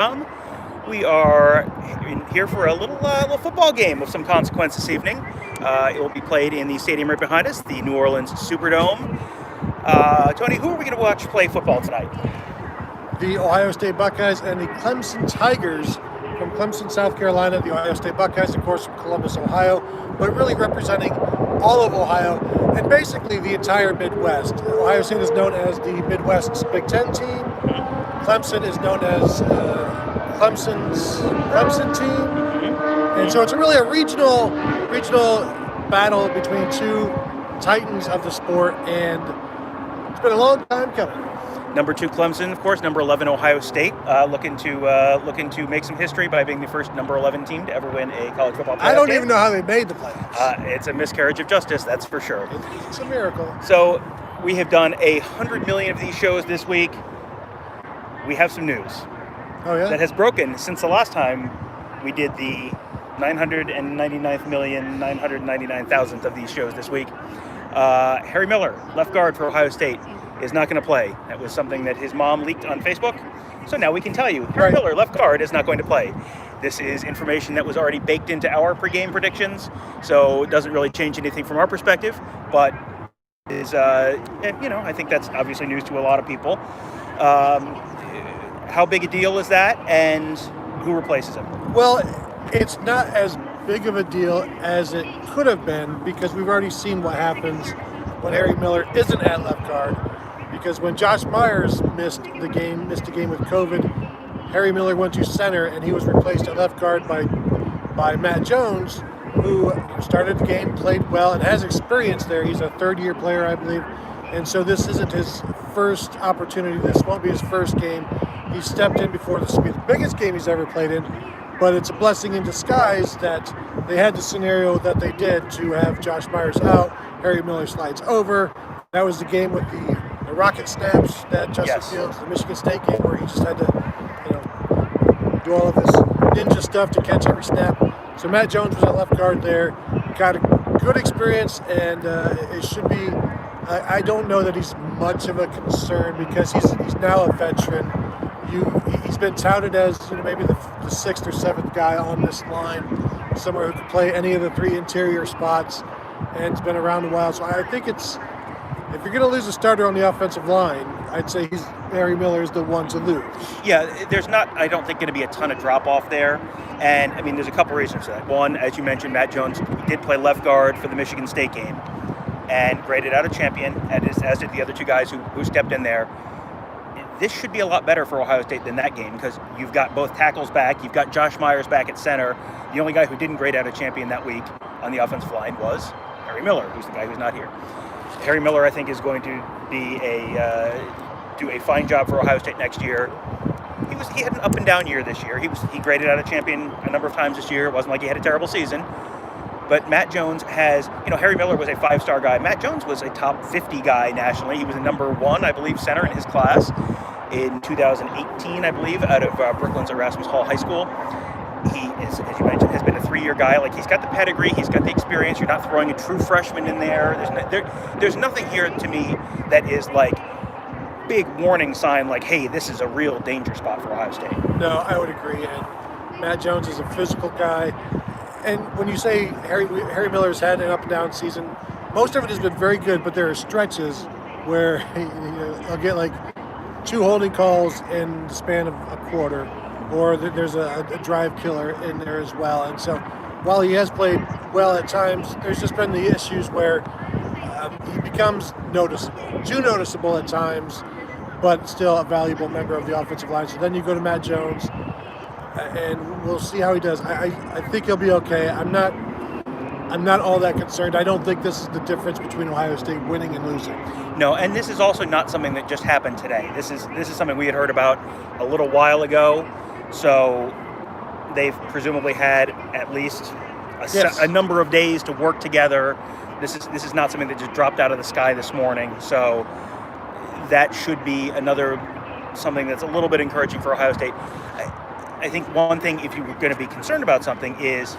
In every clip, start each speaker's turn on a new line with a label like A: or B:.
A: Superdome. We are here for a little football game of some consequence this evening. It will be played in the stadium right behind us, the New Orleans Superdome. Tony, who are we going to watch play football tonight?
B: The Ohio State Buckeyes and the Clemson Tigers from Clemson, South Carolina. The Ohio State Buckeyes, of course, from Columbus, Ohio, but really representing all of Ohio and basically the entire Midwest. Ohio State is known as the Midwest's Big Ten team. Clemson is known as Clemson's Clemson team. And so it's really a regional battle between two titans of the sport, and it's been a long time coming.
A: Number 2 Clemson, of course. Number 11 Ohio State, looking to make some history by being the first number 11 team to ever win a college football playoff
B: I don't
A: game.
B: even know how they made the playoffs.
A: It's a miscarriage of justice, that's for sure.
B: It's a miracle.
A: So we have done 100 million of these shows this week. We have some news that has broken since the last time we did the 999,999,000th of these shows this week. Harry Miller, left guard for Ohio State, is not going to play. That was something that his mom leaked on Facebook. So now we can tell you, Harry Miller, left guard, is not going to play. This is information that was already baked into our pregame predictions, so it doesn't really change anything from our perspective, but is I think that's obviously news to a lot of people. How big a deal is that, and who replaces him?
B: Well, it's not as big of a deal as it could have been, because we've already seen what happens when Harry Miller isn't at left guard. Because when Josh Myers missed the game with COVID, Harry Miller went to center, and he was replaced at left guard by Matt Jones, who started the game, played well, and has experience there. He's a third-year player, I believe. And so this isn't his first opportunity. This won't be his first game. He stepped in before. This will be the biggest game he's ever played in. But it's a blessing in disguise that they had the scenario that they did to have Josh Myers out. Harry Miller slides over. That was the game with the rocket snaps that Justin Fields, the Michigan State game, where he just had to, do all of this ninja stuff to catch every snap. So Matt Jones was at left guard there, got a good experience, and it should be. I don't know that he's much of a concern, because he's now a veteran. He's been touted as maybe the 6th or 7th guy on this line, somewhere who could play any of the 3 interior spots, and it's been around a while. So I think if you're going to lose a starter on the offensive line, I'd say Harry Miller is the one to lose.
A: Yeah, there's not, I don't think, going to be a ton of drop-off there. And, I mean, there's a couple reasons for that. One, as you mentioned, Matt Jones did play left guard for the Michigan State game and graded out a champion, as did the other 2 guys who stepped in there. This should be a lot better for Ohio State than that game, because you've got both tackles back. You've got Josh Myers back at center. The only guy who didn't grade out a champion that week on the offensive line was Harry Miller, who's the guy who's not here. Harry Miller, I think, is going to be do a fine job for Ohio State next year. He had an up and down year this year. He graded out a champion a number of times this year. It wasn't like he had a terrible season. But Matt Jones has, Harry Miller was a 5-star guy. Matt Jones was a top 50 guy nationally. He was a number 1, I believe, center in his class in 2018, I believe, out of Brooklyn's Erasmus Hall High School. He is, as you mentioned, has been a 3-year guy. Like, he's got the pedigree, he's got the experience. You're not throwing a true freshman in there. There's nothing here to me that is like big warning sign, like, hey, this is a real danger spot for Ohio State.
B: No, I would agree. And Matt Jones is a physical guy. And when you say Harry Miller's had an up and down season, most of it has been very good, but there are stretches where he'll get like 2 holding calls in the span of a quarter, or there's a drive killer in there as well. And so while he has played well at times, there's just been the issues where he becomes noticeable, too noticeable at times, but still a valuable member of the offensive line. So then you go to Matt Jones, and we'll see how he does. I think he'll be okay. I'm not all that concerned. I don't think this is the difference between Ohio State winning and losing.
A: No, and this is also not something that just happened today. This is something we had heard about a little while ago. So they've presumably had at least a number of days to work together. This is not something that just dropped out of the sky this morning. So that should be something that's a little bit encouraging for Ohio State. I think one thing, if you were going to be concerned about something, is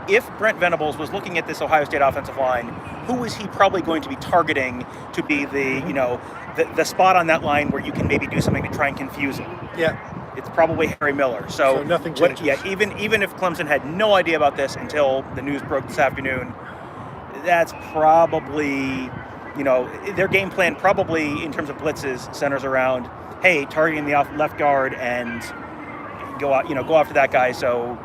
A: if Brent Venables was looking at this Ohio State offensive line, who is he probably going to be targeting to be the spot on that line where you can maybe do something to try and confuse him?
B: Yeah.
A: it's probably Harry Miller. So
B: nothing changes.
A: Even if Clemson had no idea about this until the news broke this afternoon, that's probably, their game plan probably in terms of blitzes centers around, hey, targeting the left guard and go after that guy. So,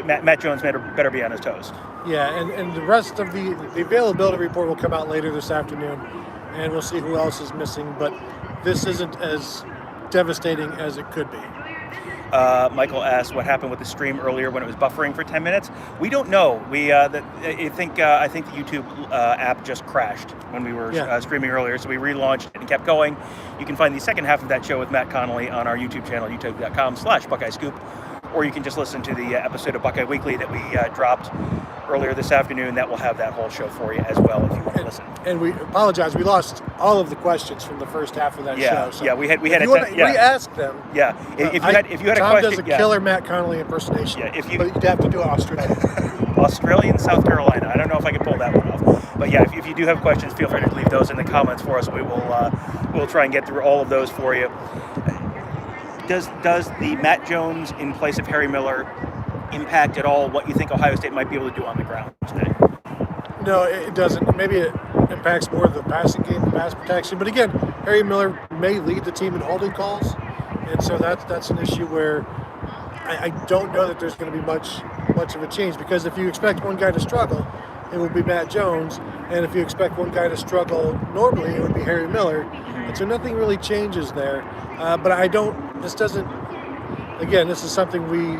A: Matt Jones better be on his toes.
B: Yeah, and the rest of the availability report will come out later this afternoon, and we'll see who else is missing. But this isn't as devastating as it could be.
A: Michael asked what happened with the stream earlier when it was buffering for 10 minutes. We don't know. I think the YouTube app just crashed when we were streaming earlier, so we relaunched it and kept going. You can find the second half of that show with Matt Connolly on our YouTube channel, youtube.com/Buckeye Scoop, or you can just listen to the episode of Buckeye Weekly that we dropped earlier this afternoon. That will have that whole show for you as well if you want to listen.
B: And we apologize. We lost all of the questions from the first half of that show. So
A: we had
B: we asked them.
A: Yeah, if you had a question,
B: Tom does a killer Matt Connolly impersonation.
A: Yeah,
B: but you'd have to do Australian.
A: Australian, South Carolina. I don't know if I can pull that one off. But yeah, if you do have questions, feel free to leave those in the comments for us. We will we'll try and get through all of those for you. Does the Matt Jones in place of Harry Miller impact at all what you think Ohio State might be able to do on the ground today?
B: No, it doesn't. Maybe it impacts more of the passing game, the pass protection. But again, Harry Miller may lead the team in holding calls, and so that's an issue where I don't know that there's going to be much of a change, because if you expect one guy to struggle, it will be Matt Jones, and if you expect one guy to struggle normally, it would be Harry Miller. And so nothing really changes there. But this is something we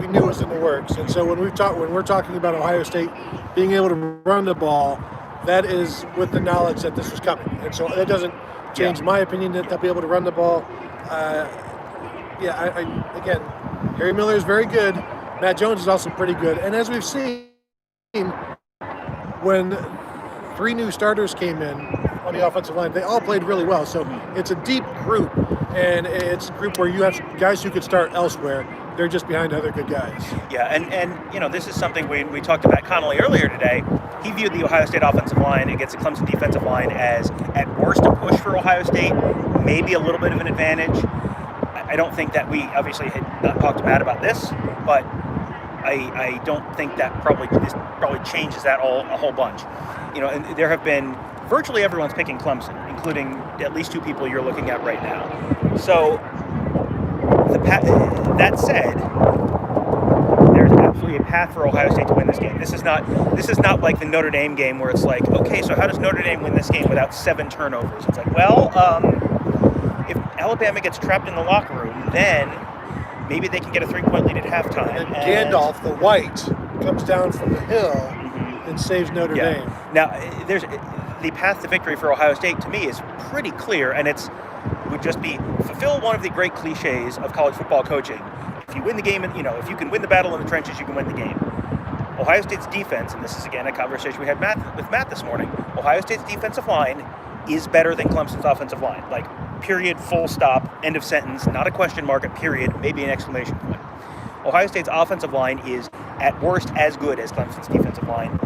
B: knew was in the works. And so when we're talking about Ohio State being able to run the ball, that is with the knowledge that this was coming. And so that doesn't change my opinion that they'll be able to run the ball. Again, Harry Miller is very good. Matt Jones is also pretty good. And as we've seen, when 3 new starters came in on the offensive line, they all played really well. So it's a deep group, and it's a group where you have guys who could start elsewhere. They're just behind other good guys. Yeah,
A: and this is something we talked to Matt Connolly earlier today. He viewed the Ohio State offensive line against the Clemson defensive line as, at worst, a push for Ohio State, maybe a little bit of an advantage. I don't think that we obviously had not talked to Matt about this, but I don't think that probably changes that a whole bunch. And there have been virtually everyone's picking Clemson, including at least 2 people you're looking at right now. So that said, there's absolutely a path for Ohio State to win this game. This is not like the Notre Dame game where it's like, okay, so how does Notre Dame win this game without 7 turnovers? It's like, if Alabama gets trapped in the locker room, then maybe they can get a 3-point lead at halftime.
B: And Gandalf the White comes down from the hill and saves Notre Dame.
A: Now, there's the path to victory for Ohio State, to me, is pretty clear, and would just be fulfill one of the great cliches of college football coaching. If you win the game, if you can win the battle in the trenches, you can win the game. Ohio State's defense, and this is again a conversation we had with Matt this morning, Ohio State's defensive line is better than Clemson's offensive line. Like, period, full stop, end of sentence, not a question mark, a period, maybe an exclamation point. Ohio State's offensive line is, at worst, as good as Clemson's defensive line,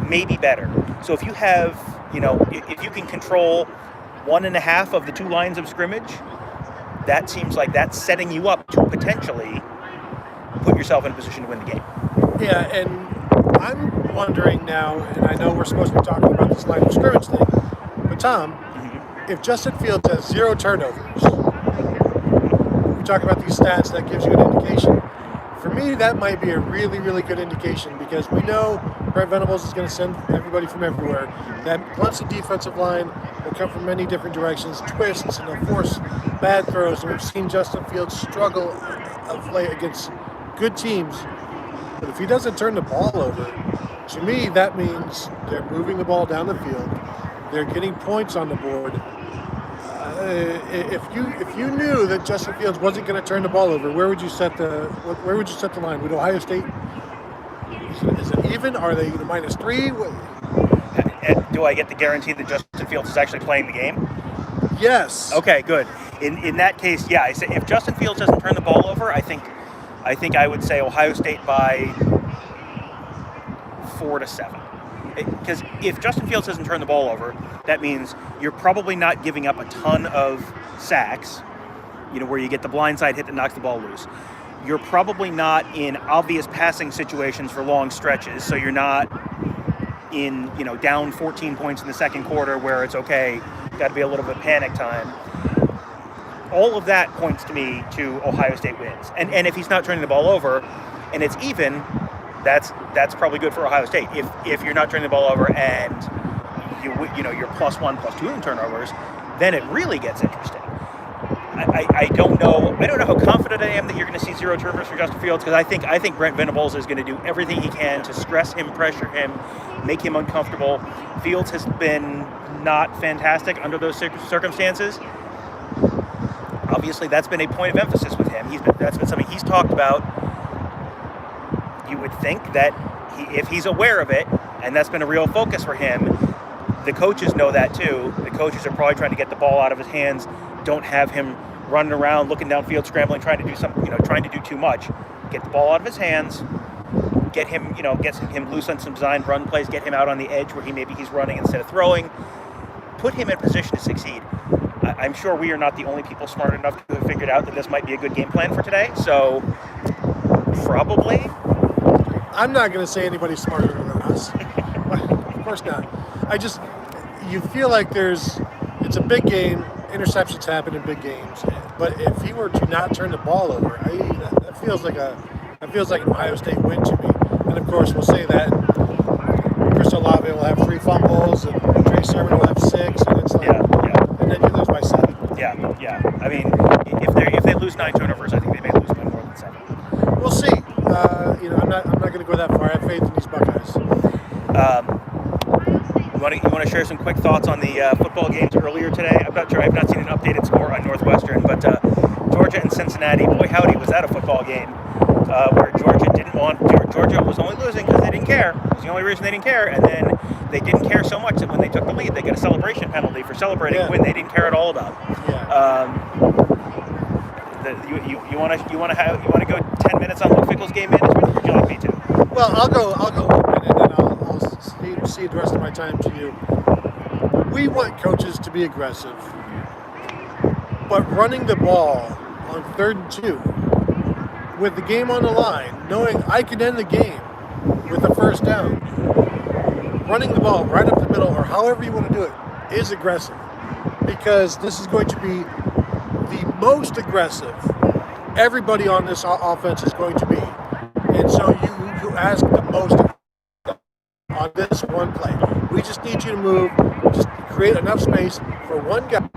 A: maybe better. So if you have, if you can control 1.5 of the 2 lines of scrimmage, that seems like that's setting you up to potentially put yourself in a position to win the game.
B: Yeah, and I'm wondering now, and I know we're supposed to be talking about this line of scrimmage thing, but Tom, if Justin Fields has 0 turnovers, we talk about these stats, that gives you an indication. For me, that might be a really, really good indication, because we know Brent Venables is going to send everybody from everywhere. That Clemson defensive line will come from many different directions, twists, and they'll force bad throws. And we've seen Justin Fields struggle of late against good teams. But if he doesn't turn the ball over, to me, that means they're moving the ball down the field. They're getting points on the board. If you knew that Justin Fields wasn't going to turn the ball over, where would you set the line? Would Ohio State, is it even? Are they -3?
A: Do I get the guarantee that Justin Fields is actually playing the game?
B: Yes.
A: Okay, good. In that case, I say if Justin Fields doesn't turn the ball over, I think I would say Ohio State by 4 to 7. Because if Justin Fields doesn't turn the ball over, that means you're probably not giving up a ton of sacks, where you get the blindside hit that knocks the ball loose. You're probably not in obvious passing situations for long stretches, so you're not in, down 14 points in the second quarter where it's okay, got to be a little bit panic time. All of that points to me to Ohio State wins. And if he's not turning the ball over and it's even, that's probably good for Ohio State. If you're not turning the ball over and you're +1, +2 in turnovers, then it really gets interesting. I don't know how confident I am that you're going to see 0 turnovers from Justin Fields, because I think Brent Venables is going to do everything he can to stress him, pressure him, make him uncomfortable. Fields has been not fantastic under those circumstances. Obviously, that's been a point of emphasis with him. That's been something he's talked about. You would think that if he's aware of it, and that's been a real focus for him, the coaches know that too. The coaches are probably trying to get the ball out of his hands. Don't have him running around, looking downfield, scrambling, trying to do something, trying to do too much. Get the ball out of his hands. Get him loose on some design run plays. Get him out on the edge where he's running instead of throwing. Put him in position to succeed. I'm sure we are not the only people smart enough to have figured out that this might be a good game plan for today. So, probably.
B: I'm not going to say anybody's smarter than us. Of course not. You feel like it's a big game. Interceptions happen in big games. But if he were to not turn the ball over, that feels like an Ohio State win to me. And of course, we'll say that Chris Olave will have 3 fumbles and Trey Sermon will have 6, and it's like, and then you lose by 7.
A: Yeah. I mean, if they lose 9 turnovers, I think they may lose by more than 7.
B: We'll see. I'm not going to go that far. I have faith in these Buckeyes.
A: You want to share some quick thoughts on the football games earlier today? I'm not sure. I've not seen an updated score on Northwestern, but Georgia and Cincinnati, boy howdy, was that a football game where Georgia was only losing because they didn't care. It was the only reason they didn't care, and then they didn't care so much that when they took the lead, they got a celebration penalty for celebrating a win they didn't care at all about. You want to go 10 minutes on Luke Fickell's game management, or would you like me to?
B: Well, I'll go 1 minute, and I'll cede the rest of my time to you. We want coaches to be aggressive, but running the ball on 3rd and 2 with the game on the line, knowing I can end the game with a first down, running the ball right up the middle, or however you want to do it, is aggressive, because this is going to be the most aggressive everybody on this offense is going to be. And so you ask the most on this one play. We just need you to move, just create enough space for one guy.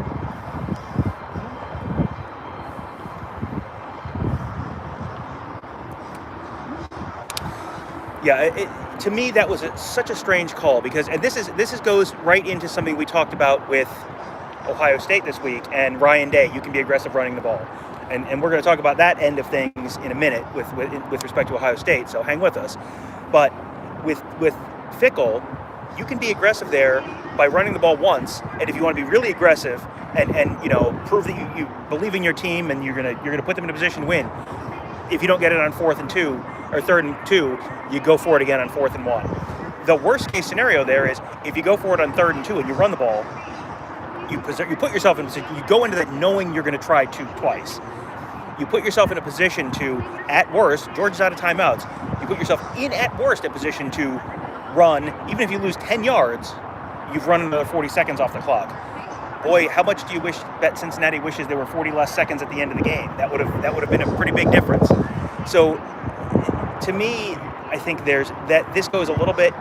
A: Yeah, to me that was such a strange call, because and this goes right into something we talked about with Ohio State this week and Ryan Day. You can be aggressive running the ball, and we're going to talk about that end of things in a minute with respect to Ohio State. So hang with us. But with Fickell, you can be aggressive there by running the ball once, and if you want to be really aggressive and prove that you believe in your team and you're gonna put them in a position to win. If you don't get it on 4th and 2 or 3rd and 2, you go for it again on 4th and 1. The worst case scenario there is if you go for it on 3rd and 2 and you run the ball, you put yourself in a position. You go into that knowing you're going to try twice. You put yourself in a position to, at worst, Georgia's out of timeouts. You put yourself in, at worst, a position to run. Even if you lose 10 yards, you've run another 40 seconds off the clock. Boy, how much do you wish that Cincinnati wishes there were 40 less seconds at the end of the game? That would have been a pretty big difference. So, to me, I think this goes a little bit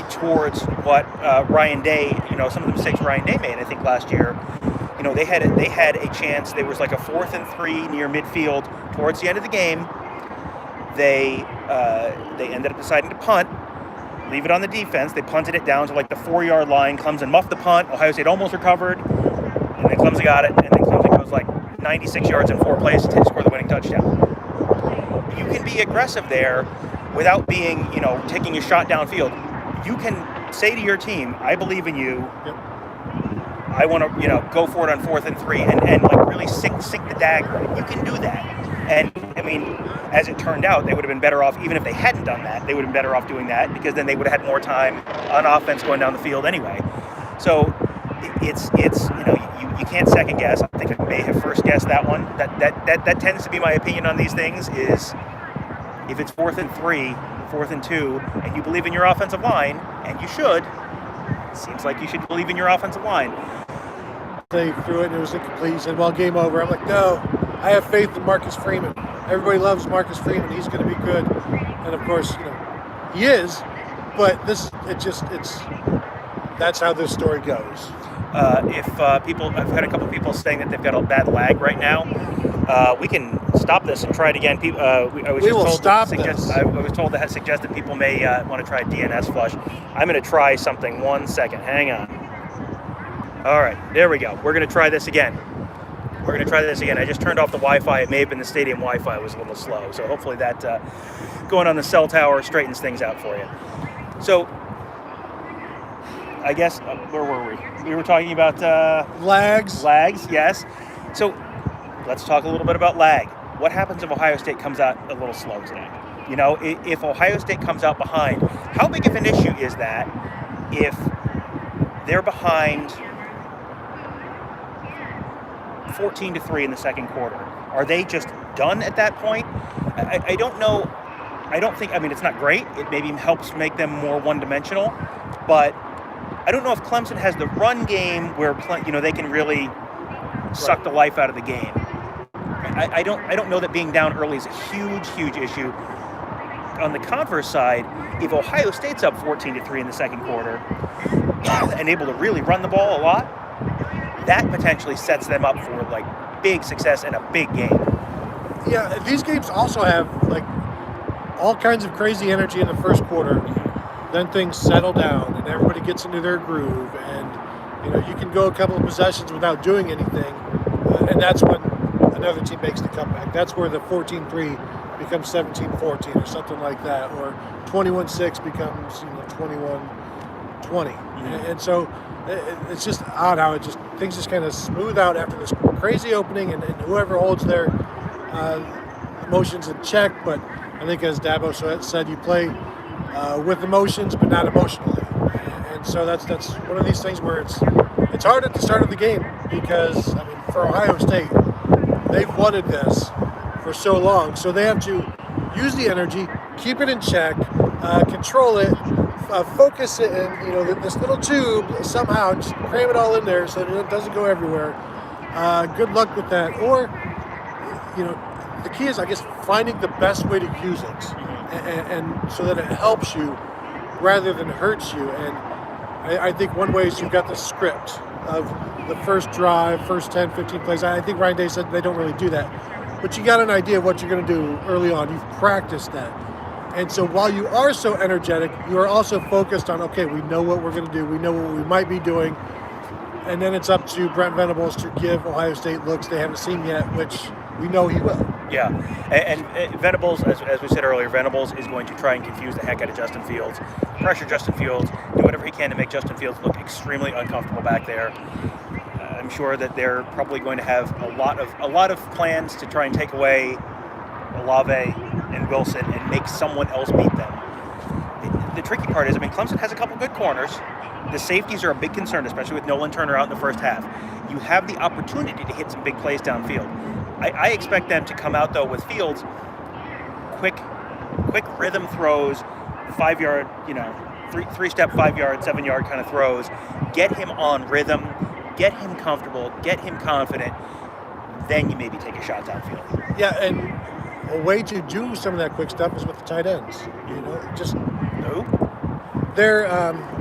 A: towards what Ryan Day, some of the mistakes Ryan Day made, I think, last year. They had a chance. There was like a 4th and 3 near midfield towards the end of the game. They ended up deciding to punt, leave it on the defense. They punted it down to like the 4-yard line. Clemson muffed the punt. Ohio State almost recovered, and then Clemson got it. And then Clemson goes like 96 yards in 4 plays to score the winning touchdown. You can be aggressive there without being, taking a shot downfield. You can say to your team, "I believe in you.
B: Yep.
A: I want to, go for it on 4th and 3 and like really sink the dagger." You can do that. And I mean, as it turned out, they would have been better off, even if they hadn't done that, they would have been better off doing that, because then they would have had more time on offense going down the field anyway. So it's you you can't second guess. I think I may have first guessed that one. That tends to be my opinion on these things. Is if it's 4th and 3, 4th and 2, and you believe in your offensive line, and you should. It seems like you should believe in your offensive line.
B: They threw it and it was incomplete. He said, well, game over. I'm like, no, I have faith in Marcus Freeman. Everybody loves Marcus Freeman. He's going to be good. And of course, he is, but that's how this story goes.
A: I've had a couple people saying that they've got a bad lag right now. We can stop this and try it again. I was told to suggest that people may want to try a DNS flush. I'm going to try something. 1 second. Hang on. All right, there we go. We're going to try this again. I just turned off the Wi-Fi. It may have been the stadium Wi-Fi was a little slow. So hopefully that going on the cell tower straightens things out for you. So I guess, where were we? We were talking about...
B: Lags,
A: yes. So let's talk a little bit about lag. What happens if Ohio State comes out a little slow today? If Ohio State comes out behind, how big of an issue is that if they're behind 14-3 in the second quarter? Are they just done at that point? I don't know. It's not great. It maybe helps make them more one-dimensional, but I don't know if Clemson has the run game where they can really suck the life out of the game. I don't know that being down early is a huge issue. On the converse side, if Ohio State's up 14-3 in the second quarter and able to really run the ball a lot, that potentially sets them up for big success and a big game.
B: Yeah, these games also have all kinds of crazy energy in the first quarter. Then things settle down and everybody gets into their groove, and you can go a couple of possessions without doing anything, and that's when another team makes the comeback. That's where the 14-3 becomes 17-14 or something like that, or 21-6 becomes 21-20. Mm-hmm. And so it's just odd how things just kind of smooth out after this crazy opening, and whoever holds their emotions in check. But I think, as Dabo said, you play with emotions but not emotionally, and so that's one of these things where it's hard at the start of the game, because for Ohio State, they've wanted this for so long, so they have to use the energy, keep it in check, control it, focus it in this little tube, somehow just cram it all in there so that it doesn't go everywhere. Good luck with that. Or the key is, I guess, finding the best way to use it, and so that it helps you rather than hurts you. And I think one way is you've got the script of the first drive, first 10, 15 plays. I think Ryan Day said they don't really do that, but you got an idea of what you're going to do early on. You've practiced that. And so while you are so energetic, you are also focused on, okay, we know what we're going to do. We know what we might be doing. And then it's up to Brent Venables to give Ohio State looks they haven't seen yet, which we know he will.
A: Yeah, and Venables, as we said earlier, Venables is going to try and confuse the heck out of Justin Fields, pressure Justin Fields, do whatever he can to make Justin Fields look extremely uncomfortable back there. I'm sure that they're probably going to have a lot of plans to try and take away Olave and Wilson and make someone else beat them. The tricky part is, Clemson has a couple good corners. The safeties are a big concern, especially with Nolan Turner out in the first half. You have the opportunity to hit some big plays downfield. I expect them to come out, though, with Fields, quick rhythm throws, 5-yard, 3-step, 5-yard, 7-yard kind of throws. Get him on rhythm, get him comfortable, get him confident. Then you maybe take a shot downfield.
B: Yeah, and a way to do some of that quick stuff is with the tight ends. They're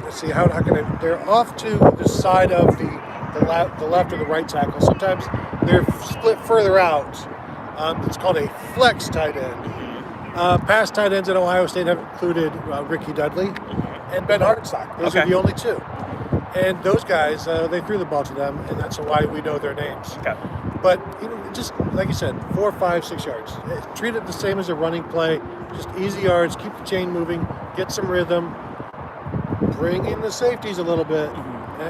B: let's see, how can they're off to the side of the left or the right tackle. Sometimes they're split further out. It's called a flex tight end. Past tight ends at Ohio State have included Ricky Dudley and Ben Hartenstock. Those are the only two. And those guys, they threw the ball to them, and that's why we know their names.
A: Okay.
B: But just like you said, 4, 5, 6 yards. Treat it the same as a running play. Just easy yards. Keep the chain moving. Get some rhythm. Bring in the safeties a little bit,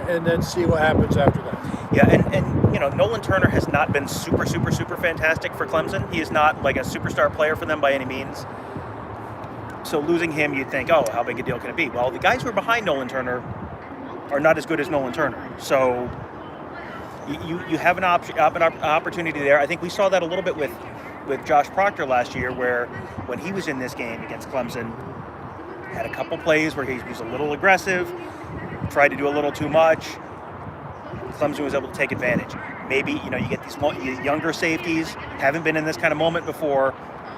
B: and then see what happens after that.
A: Yeah, and Nolan Turner has not been super fantastic for Clemson. He is not like a superstar player for them by any means. So losing him, you'd think, oh, how big a deal can it be? Well, the guys who are behind Nolan Turner are not as good as Nolan Turner. So, you have an opportunity there. I think we saw that a little bit with Josh Proctor last year, where when he was in this game against Clemson, had a couple plays where he was a little aggressive, tried to do a little too much. Clemson was able to take advantage. Maybe, you get these younger safeties, haven't been in this kind of moment before,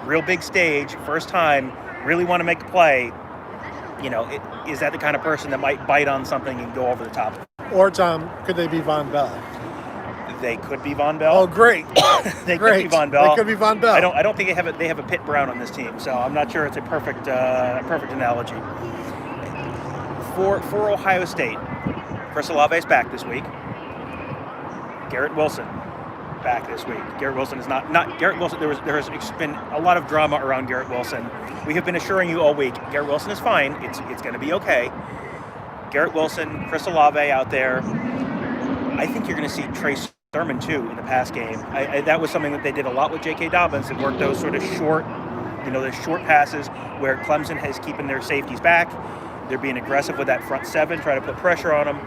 A: real big stage, first time, really want to make a play. Is that the kind of person that might bite on something and go over the top?
B: Or, Tom, could they be Von Bell?
A: They could be Von Bell.
B: Oh, great!
A: They could be Von Bell.
B: They could be Von Bell.
A: I don't think they have a Pitt Brown on this team, so I'm not sure it's a perfect analogy. For Ohio State, Chris Olave's back this week. Garrett Wilson back this week. Garrett Wilson is not Garrett Wilson. There has been a lot of drama around Garrett Wilson. We have been assuring you all week, Garrett Wilson is fine. It's going to be okay. Garrett Wilson, Chris Olave out there. I think you're going to see Trey Sermon too in the pass game. That was something that they did a lot with J.K. Dobbins, and worked those sort of short, those short passes where Clemson is keeping their safeties back. They're being aggressive with that front seven, try to put pressure on them.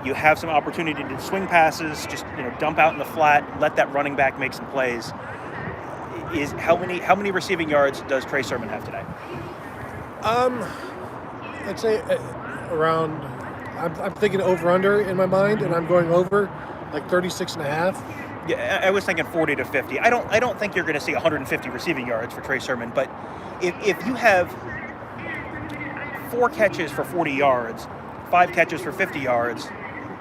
A: You have some opportunity to swing passes, just dump out in the flat, let that running back make some plays. How many receiving yards does Trey Sermon have today?
B: I'd say around. I'm thinking over under in my mind, and I'm going over like 36 and a half.
A: Yeah, I was thinking 40 to 50. I don't think you're going to see 150 receiving yards for Trey Sermon, but if you have 4 catches for 40 yards, 5 catches for 50 yards,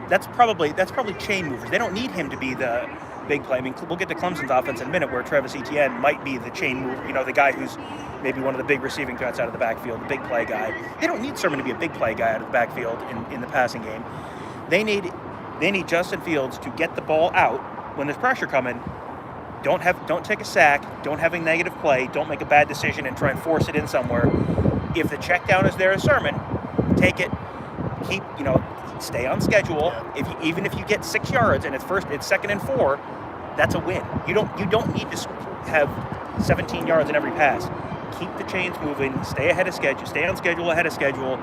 A: that's probably chain movers. They don't need him to be the big play. I mean, we'll get to Clemson's offense in a minute, where Travis Etienne might be the chain mover, the guy who's maybe one of the big receiving threats out of the backfield, the big play guy. They don't need Sermon to be a big play guy out of the backfield in the passing game. They need Justin Fields to get the ball out when there's pressure coming. Don't take a sack, don't have a negative play, don't make a bad decision and try and force it in somewhere. If the check down is there as Sermon, take it. Keep, stay on schedule. Even if you get 6 yards and it's second and 4, that's a win. You don't need to have 17 yards in every pass. Keep the chains moving. Stay ahead of schedule. Stay on schedule, ahead of schedule.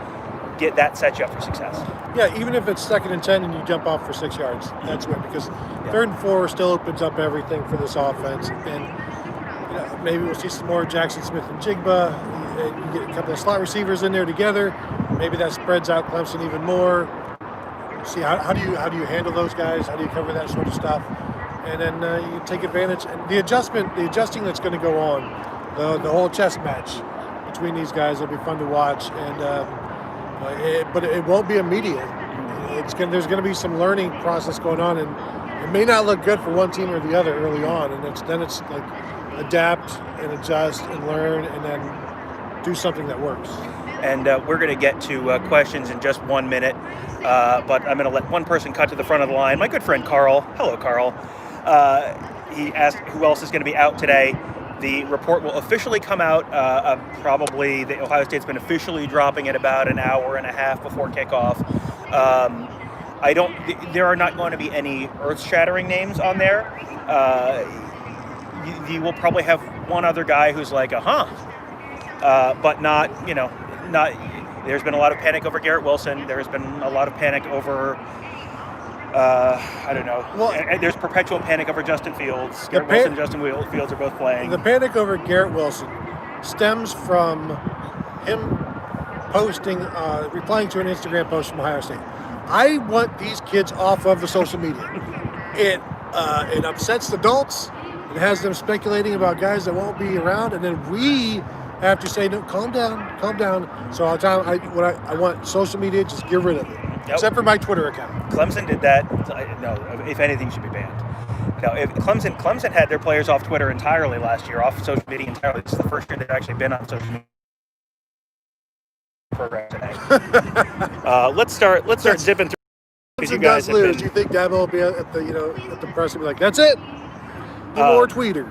A: Get that set you up for success.
B: Yeah, even if it's second and 10 and you jump off for 6 yards, that's good, because third and 4 still opens up everything for this offense. And maybe we'll see some more Jackson Smith and Jigba. You get a couple of slot receivers in there together. Maybe that spreads out Clemson even more. See how do you handle those guys? How do you cover that sort of stuff? And then you take advantage. And the adjusting that's going to go on, the whole chess match between these guys will be fun to watch. And but it won't be immediate. There's going to be some learning process going on, and it may not look good for one team or the other early on. And then it's like adapt and adjust and learn, and then do something that works.
A: And we're going to get to questions in just 1 minute, but I'm going to let one person cut to the front of the line. My good friend Carl. Hello, Carl. He asked who else is going to be out today. The report will officially come out probably. The Ohio State's been officially dropping at about an hour and a half before kickoff. There are not going to be any earth-shattering names on there. You will probably have one other guy who's like, but not. There's been a lot of panic over Garrett Wilson. There's been a lot of panic over, I don't know. Well, there's perpetual panic over Justin Fields. Garrett Wilson and Justin Fields are both playing.
B: The panic over Garrett Wilson stems from him replying to an Instagram post from Ohio State. I want these kids off of the social media. It upsets the adults. It has them speculating about guys that won't be around, and then we have to say, no, calm down. So I want social media, just get rid of it. Yep. Except for my Twitter account.
A: Clemson did that. No, if anything, should be banned. No, if Clemson had their players off Twitter entirely last year, off social media entirely. This is the first year they've actually been on social media program today. Let's start zipping through. Because you guys have been.
B: Do you think Dabo will be at the press and be like, that's it? No more tweeter.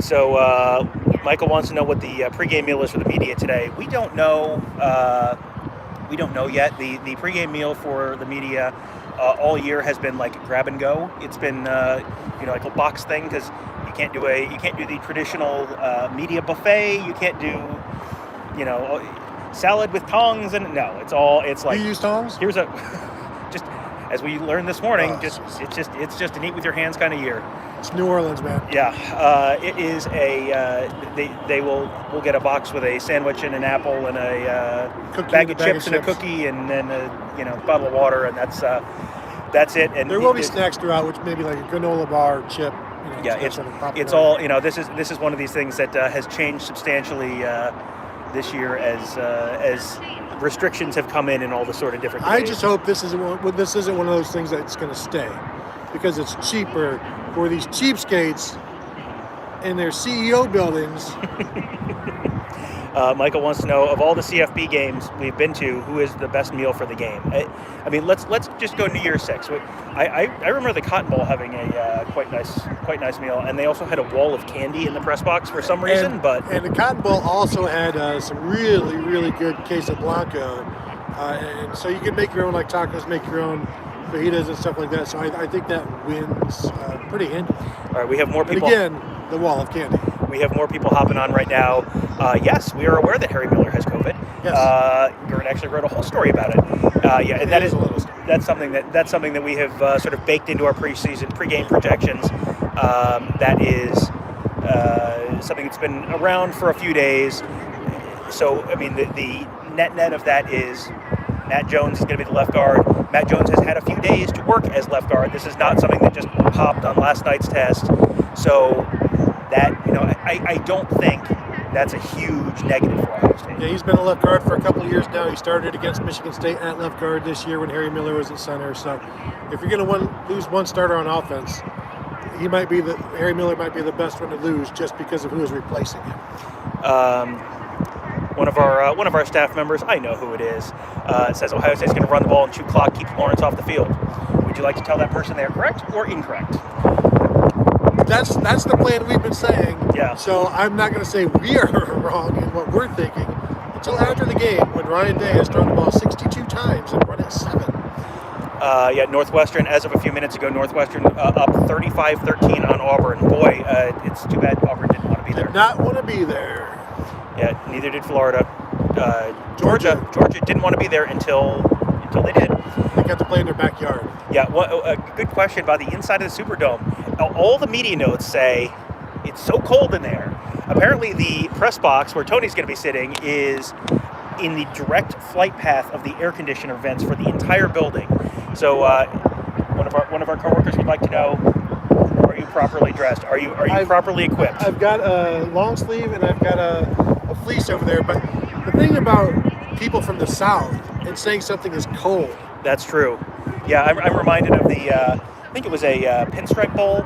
A: So Michael wants to know what the pregame meal is for the media today. We don't know. We don't know yet. The pregame meal for the media all year has been like grab and go. It's been like a box thing, because you can't do the traditional media buffet. You can't do salad with tongs, and no, it's like
B: you use tongs.
A: Here's a as we learned this morning,
B: Oh,
A: it's just an eat with your hands kind of year.
B: It's New Orleans, man.
A: Yeah, it is a. We'll get a box with a sandwich and an apple and a bag of chips and a cookie and then a bottle of water, and that's it. And
B: there will be snacks throughout, which maybe like a granola bar, chip.
A: Yeah, it's all. This is one of these things that has changed substantially this year as restrictions have come in all the sort of different ways.
B: I just hope this isn't one of those things that's going to stay, because it's cheaper for these cheapskates in their CEO buildings.
A: Michael wants to know, of all the CFB games we've been to, who is the best meal for the game? I mean, let's just go New Year's 6. I remember the Cotton Bowl having a quite nice meal, and they also had a wall of candy in the press box for some reason.
B: And the Cotton Bowl also had some really, really good queso blanco, and so you can make your own, like tacos, make your own fajitas and stuff like that. So I think that wins pretty handily.
A: All right, we have more people.
B: And again, the wall of candy.
A: We have more people hopping on right now. Yes, we are aware that Harry Miller has COVID.
B: Yes.
A: Gert actually wrote a whole story about it. Yeah, and that's something that we have sort of baked into our pregame projections. That is something that's been around for a few days. So I mean, the net of that is Matt Jones is going to be the left guard. Matt Jones has had a few days to work as left guard. This is not something that just popped on last night's test. So that, I don't think that's a huge negative for Ohio State.
B: Yeah, he's been a left guard for a couple of years now. He started against Michigan State at left guard this year when Harry Miller was at center. So if you're going to lose one starter on offense, Harry Miller might be the best one to lose just because of who is replacing him.
A: One of our staff members, I know who it is, says Ohio State's going to run the ball and chew clock, keep Lawrence off the field. Would you like to tell that person they're correct or incorrect?
B: That's the plan we've been saying.
A: Yeah.
B: So I'm not going to say we are wrong in what we're thinking until after the game, when Ryan Day has thrown the ball 62 times and run it 7.
A: Yeah, Northwestern, as of a few minutes ago, Northwestern up 35-13 on Auburn. Boy, it's too bad Auburn didn't want to be there.
B: Did not want to be there.
A: Yeah, neither did Florida. Georgia didn't want to be there until they did.
B: They got to play in their backyard.
A: Yeah, a good question about the inside of the Superdome. All the media notes say it's so cold in there. Apparently the press box where Tony's going to be sitting is in the direct flight path of the air conditioner vents for the entire building. So one of our coworkers would like to know, are you properly dressed? Are you properly equipped?
B: I've got a long sleeve and I've got a fleece over there. But the thing about people from the South and saying something is cold.
A: That's true. Yeah, I'm reminded of I think it was a Pinstripe Bowl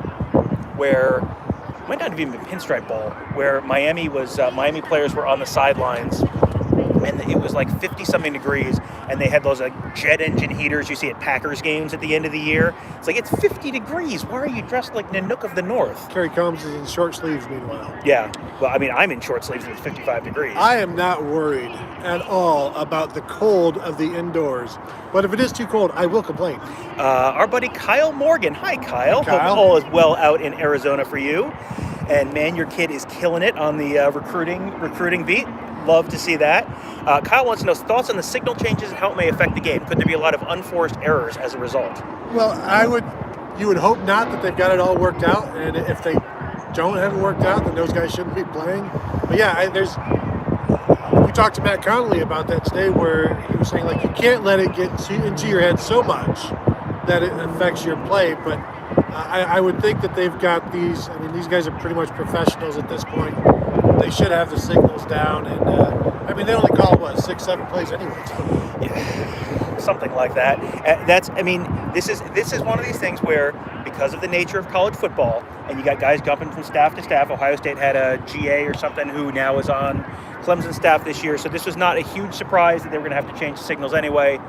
A: where, it might not have even been Pinstripe Bowl, where Miami players were on the sidelines, and it was like 50-something degrees, and they had those like jet engine heaters you see at Packers games at the end of the year. It's like, it's 50 degrees. Why are you dressed like Nanook of the North?
B: Kerry Combs is in short sleeves, meanwhile.
A: Yeah. Well, I mean, I'm in short sleeves and it's 55 degrees.
B: I am not worried at all about the cold of the indoors. But if it is too cold, I will complain.
A: Our buddy Kyle Morgan. Hi, Kyle.
B: Kyle.
A: Hope all is well out in Arizona for you. And man, your kid is killing it on the recruiting beat. Love to see that. Kyle wants to know thoughts on the signal changes and how it may affect the game. Could there be a lot of unforced errors as a result?
B: Well, you would hope not, that they've got it all worked out. And if they don't have it worked out, then those guys shouldn't be playing. But yeah, we talked to Matt Connolly about that today, where he was saying, like, you can't let it get into your head so much that it affects your play. But I would think that they've got these. I mean, these guys are pretty much professionals at this point. They should have the signals down, and they only call 6-7 plays anyway.
A: Yeah, something like that. This is one of these things where, because of the nature of college football, and you got guys jumping from staff to staff. Ohio State had a GA or something who now is on Clemson staff this year, so this was not a huge surprise that they were going to have to change the signals anyway.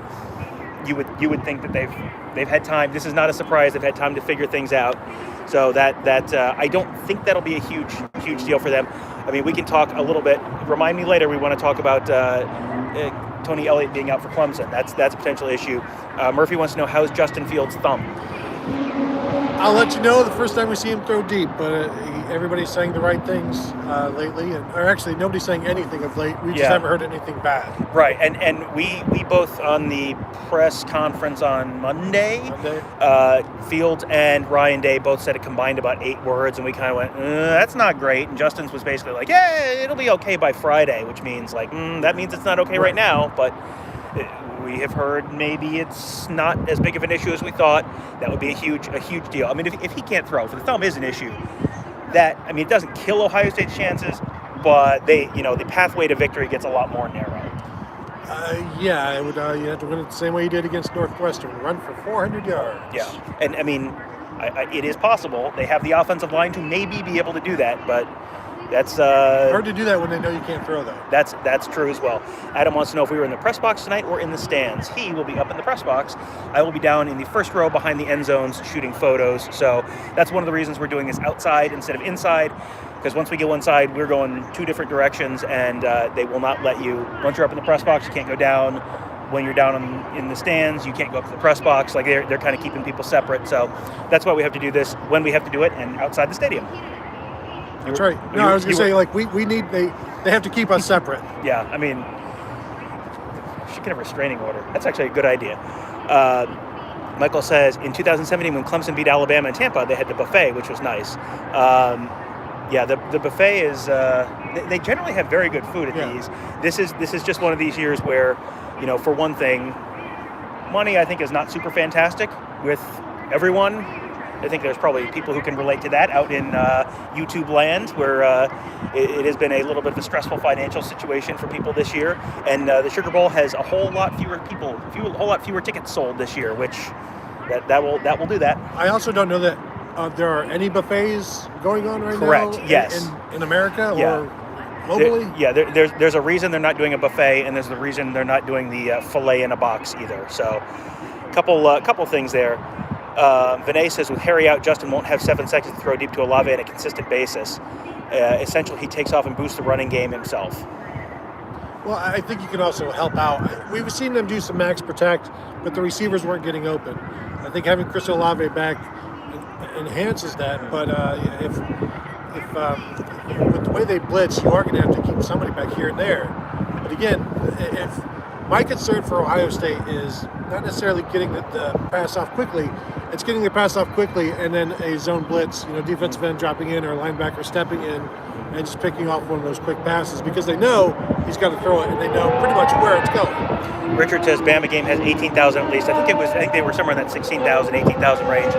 A: You would think that they've had time. This is not a surprise. They've had time to figure things out. So that I don't think that'll be a huge deal for them. I mean, we can talk a little bit. Remind me later. We want to talk about Tony Elliott being out for Clemson. That's a potential issue. Murphy wants to know, how's Justin Fields' thumb?
B: I'll let you know the first time we see him throw deep, but everybody's saying the right things lately, or actually nobody's saying anything of late. We just haven't heard anything bad.
A: Right, and we both on the press conference on Monday. Fields and Ryan Day both said it combined about 8 words, and we kind of went, that's not great. And Justin's was basically like, yeah, it'll be okay by Friday, which means like, that means it's not okay right now, but we have heard maybe it's not as big of an issue as we thought. That would be a huge deal. I mean, if he can't throw, if the thumb is an issue, it doesn't kill Ohio State's chances, but the pathway to victory gets a lot more narrow.
B: Yeah, it would. You have to win it the same way you did against Northwestern. Run for 400 yards.
A: Yeah, and I mean, it is possible. They have the offensive line to maybe be able to do that, but that's
B: hard to do that when they know you can't throw, though.
A: That's true as well. Adam wants to know if we were in the press box tonight or in the stands. He will be up in the press box. I will be down in the first row behind the end zones shooting photos. So that's one of the reasons we're doing this outside instead of inside. Because once we go inside, we're going 2 different directions, and they will not let you. Once you're up in the press box, you can't go down. When you're down in the stands, you can't go up to the press box. Like they're kind of keeping people separate. So that's why we have to do this when we have to do it, and outside the stadium.
B: That's right. No, I was going to say, like, we need, they have to keep us separate.
A: Yeah, I mean, should get a restraining order. That's actually a good idea. Michael says, in 2017, when Clemson beat Alabama and Tampa, they had the buffet, which was nice. Yeah, the buffet is, they generally have very good food at these. This is just one of these years where, for one thing, money, I think, is not super fantastic with everyone. I think there's probably people who can relate to that out in YouTube land, where it has been a little bit of a stressful financial situation for people this year. And the Sugar Bowl has a whole lot fewer tickets sold this year, which that will do that.
B: I also don't know that there are any buffets going on right now.
A: Correct. Yes.
B: In America or globally.
A: There's a reason they're not doing a buffet, and there's the reason they're not doing the filet in a box either. So, couple things there. Vinay says, with Harry out, Justin won't have 7 seconds to throw deep to Olave on a consistent basis. Essentially, he takes off and boosts the running game himself.
B: Well, I think you can also help out. We've seen them do some max protect, but the receivers weren't getting open. I think having Chris Olave back enhances that. But if with the way they blitz, you are going to have to keep somebody back here and there. But again, if my concern for Ohio State is not necessarily getting the pass off quickly. It's getting the pass off quickly and then a zone blitz, defensive end dropping in or linebacker stepping in and just picking off one of those quick passes because they know he's got to throw it and they know pretty much where it's going.
A: Richard says Bama game has 18,000 at least. I think they were somewhere in that 16,000, 18,000 range.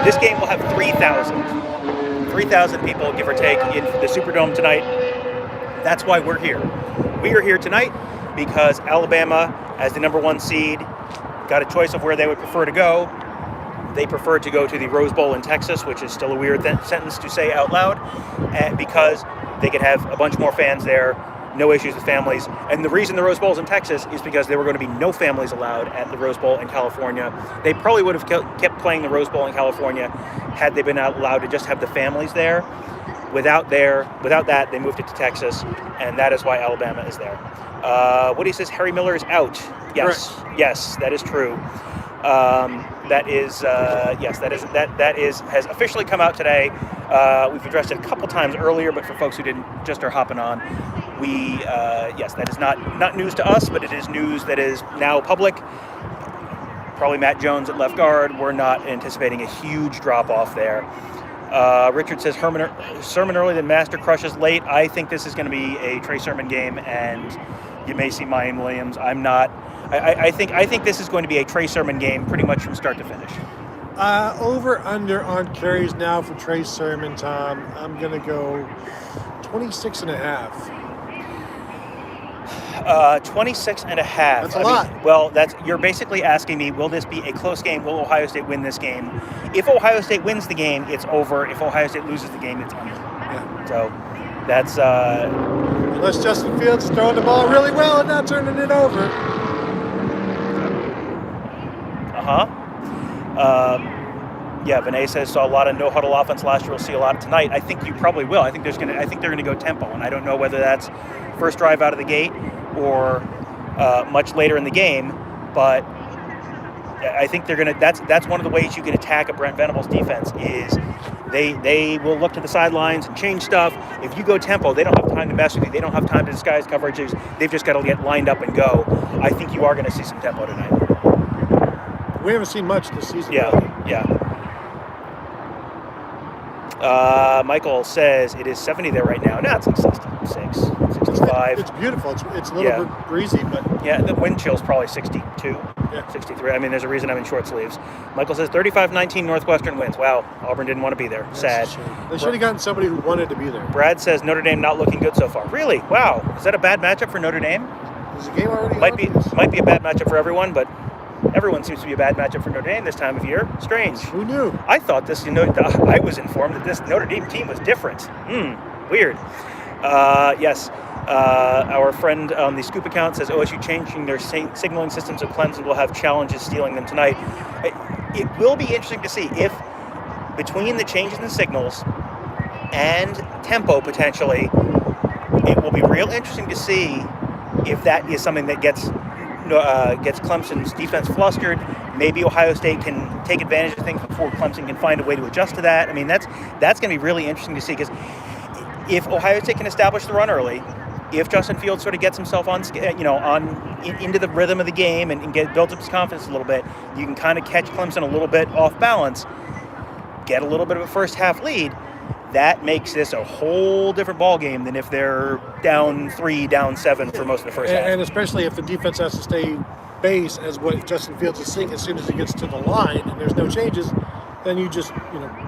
A: This game will have 3,000. 3,000 people, give or take, in the Superdome tonight. That's why we're here. We are here tonight because Alabama, as the number 1 seed, got a choice of where they would prefer to go. They preferred to go to the Rose Bowl in Texas, which is still a weird sentence to say out loud, because they could have a bunch more fans there, no issues with families. And the reason the Rose Bowl is in Texas is because there were going to be no families allowed at the Rose Bowl in California. They probably would have kept playing the Rose Bowl in California had they been allowed to just have the families there. Without that, they moved it to Texas, and that is why Alabama is there. Woody says Harry Miller is out. Yes,
B: correct.
A: Yes, that is true. That has officially come out today. We've addressed it a couple times earlier, but for folks who just are hopping on, that is not news to us, but it is news that is now public. Probably Matt Jones at left guard. We're not anticipating a huge drop off there. Richard says Sermon early, then Master crushes late. I think this is going to be a Trey Sermon game, and you may see Mayan Williams. I'm not. I think this is going to be a Trey Sermon game pretty much from start to finish.
B: Over under on carries now for Trey Sermon, Tom. I'm going to go 26.5.
A: 26.5.
B: That's a lot.
A: Well, you're basically asking me, will this be a close game? Will Ohio State win this game? If Ohio State wins the game, it's over. If Ohio State loses the game, it's under.
B: Yeah.
A: So that's
B: unless Justin Fields is throwing the ball really well and not turning it over.
A: Vinay says saw a lot of no huddle offense last year. We'll see a lot tonight. I think you probably will. I think they're going to go tempo, and I don't know whether that's first drive out of the gate or much later in the game. But I think they're gonna. That's one of the ways you can attack a Brent Venables defense is they will look to the sidelines and change stuff. If you go tempo, they don't have time to mess with you. They don't have time to disguise coverages. They've just got to get lined up and go. I think you are going to see some tempo tonight.
B: We haven't seen much this season.
A: Yeah,
B: really.
A: yeah. Michael says it is 70 there right now. No, it's like 66, 65.
B: It's beautiful. It's a little bit breezy, but
A: yeah, the wind chill's probably 62, 63. I mean, there's a reason I'm in short sleeves. Michael says 35-19 Northwestern wins. Wow, Auburn didn't want to be there. Sad.
B: They should have gotten somebody who wanted to be there.
A: Brad says Notre Dame not looking good so far. Really? Wow. Is that a bad matchup for Notre Dame?
B: Is the game already
A: might be a bad matchup for everyone, but everyone seems to be a bad matchup for Notre Dame this time of year. Strange.
B: Who knew?
A: I thought this. I was informed that this Notre Dame team was different. Weird. Yes. Our friend on the Scoop account says OSU changing their signaling systems at Clemson will have challenges stealing them tonight. It will be interesting to see if between the changes in signals and tempo potentially, it will be real interesting to see if that is something that gets Clemson's defense flustered. Maybe Ohio State can take advantage of things before Clemson can find a way to adjust to that. I mean, that's going to be really interesting to see, because if Ohio State can establish the run early, if Justin Fields sort of gets himself into the rhythm of the game and builds up his confidence a little bit, you can kind of catch Clemson a little bit off balance, get a little bit of a first half lead. That makes this a whole different ball game than if they're down 3, down 7 for most of the first half.
B: And especially if the defense has to stay base as what Justin Fields is seeing as soon as he gets to the line and there's no changes, then you just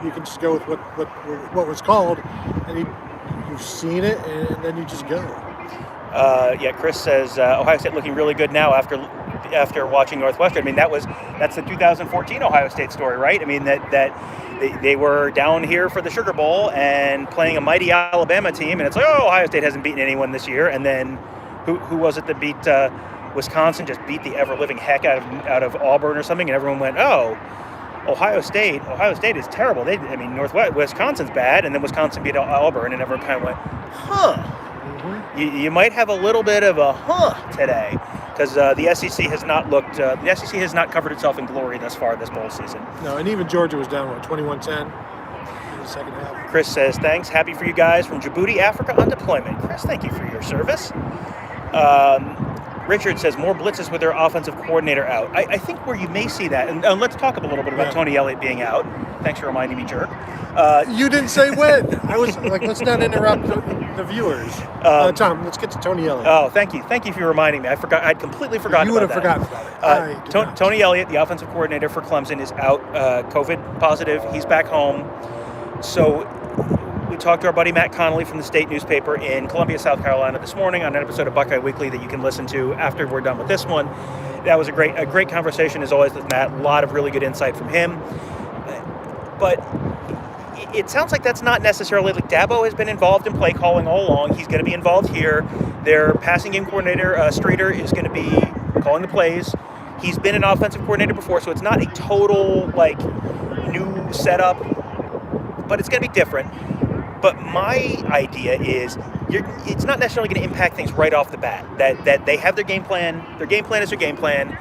B: you can just go with what was called, and you've seen it, and then you just go.
A: Chris says Ohio State looking really good now after watching Northwestern. I mean, that's the 2014 Ohio State story, right? I mean, that they were down here for the Sugar Bowl and playing a mighty Alabama team, and it's like, oh, Ohio State hasn't beaten anyone this year. And then who was it that beat Wisconsin? Just beat the ever-living heck out of Auburn or something, and everyone went, oh, Ohio State is terrible. Wisconsin's bad, and then Wisconsin beat Auburn, and everyone kind of went, huh. You might have a little bit of a today, because the SEC has not looked. The SEC has not covered itself in glory thus far this bowl season.
B: No, and even Georgia was down 21-10 in the second half.
A: Chris says thanks. Happy for you guys from Djibouti, Africa, on deployment. Chris, thank you for your service. Richard says more blitzes with their offensive coordinator out. I think where you may see that, and let's talk a little bit about Tony Elliott being out. Thanks for reminding me, jerk.
B: You didn't say when. I was like, let's not interrupt the viewers. Tom, let's get to Tony Elliott.
A: Oh, thank you for reminding me. I'd completely forgotten.
B: You would have forgotten about it.
A: Tony Elliott, the offensive coordinator for Clemson, is out, COVID positive. He's back home. So we talked to our buddy Matt Connolly from the State newspaper in Columbia, South Carolina this morning on an episode of Buckeye Weekly that you can listen to after we're done with this one. That was a great conversation as always with Matt. A lot of really good insight from him. But it sounds like that's not necessarily, like, Dabo has been involved in play calling all along. He's going to be involved here. Their passing game coordinator, Streeter, is going to be calling the plays. He's been an offensive coordinator before, so it's not a total, new setup, but it's going to be different. But my idea is it's not necessarily going to impact things right off the bat. That they have their game plan. Their game plan is their game plan.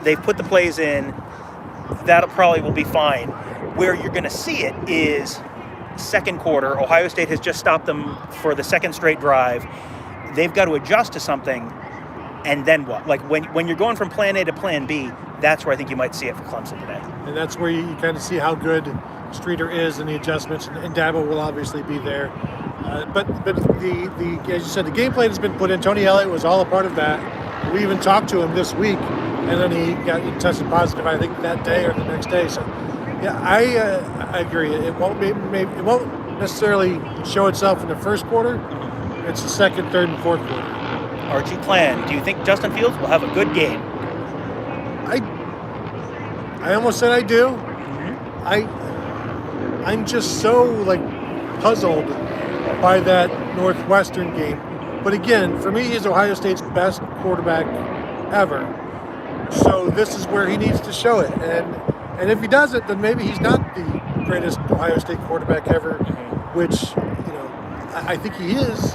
A: They've put the plays in. That probably will be fine. Where you're going to see it is second quarter. Ohio State has just stopped them for the second straight drive. They've got to adjust to something, and then what? Like when you're going from plan A to plan B, that's where I think you might see it for Clemson today.
B: And that's where you kind of see how good Streeter is and the adjustments, and Dabo will obviously be there. But the as you said, the game plan has been put in. Tony Elliott was all a part of that. We even talked to him this week, and then he tested positive, I think, that day or the next day. So, yeah, I agree. It won't necessarily show itself in the first quarter. It's the second, third, and fourth quarter.
A: Archie Clan, do you think Justin Fields will have a good game?
B: I almost said I do. I'm just so puzzled by that Northwestern game. But again, for me, he's Ohio State's best quarterback ever. So this is where he needs to show it. And if he does it, then maybe he's not the greatest Ohio State quarterback ever, which I think he is.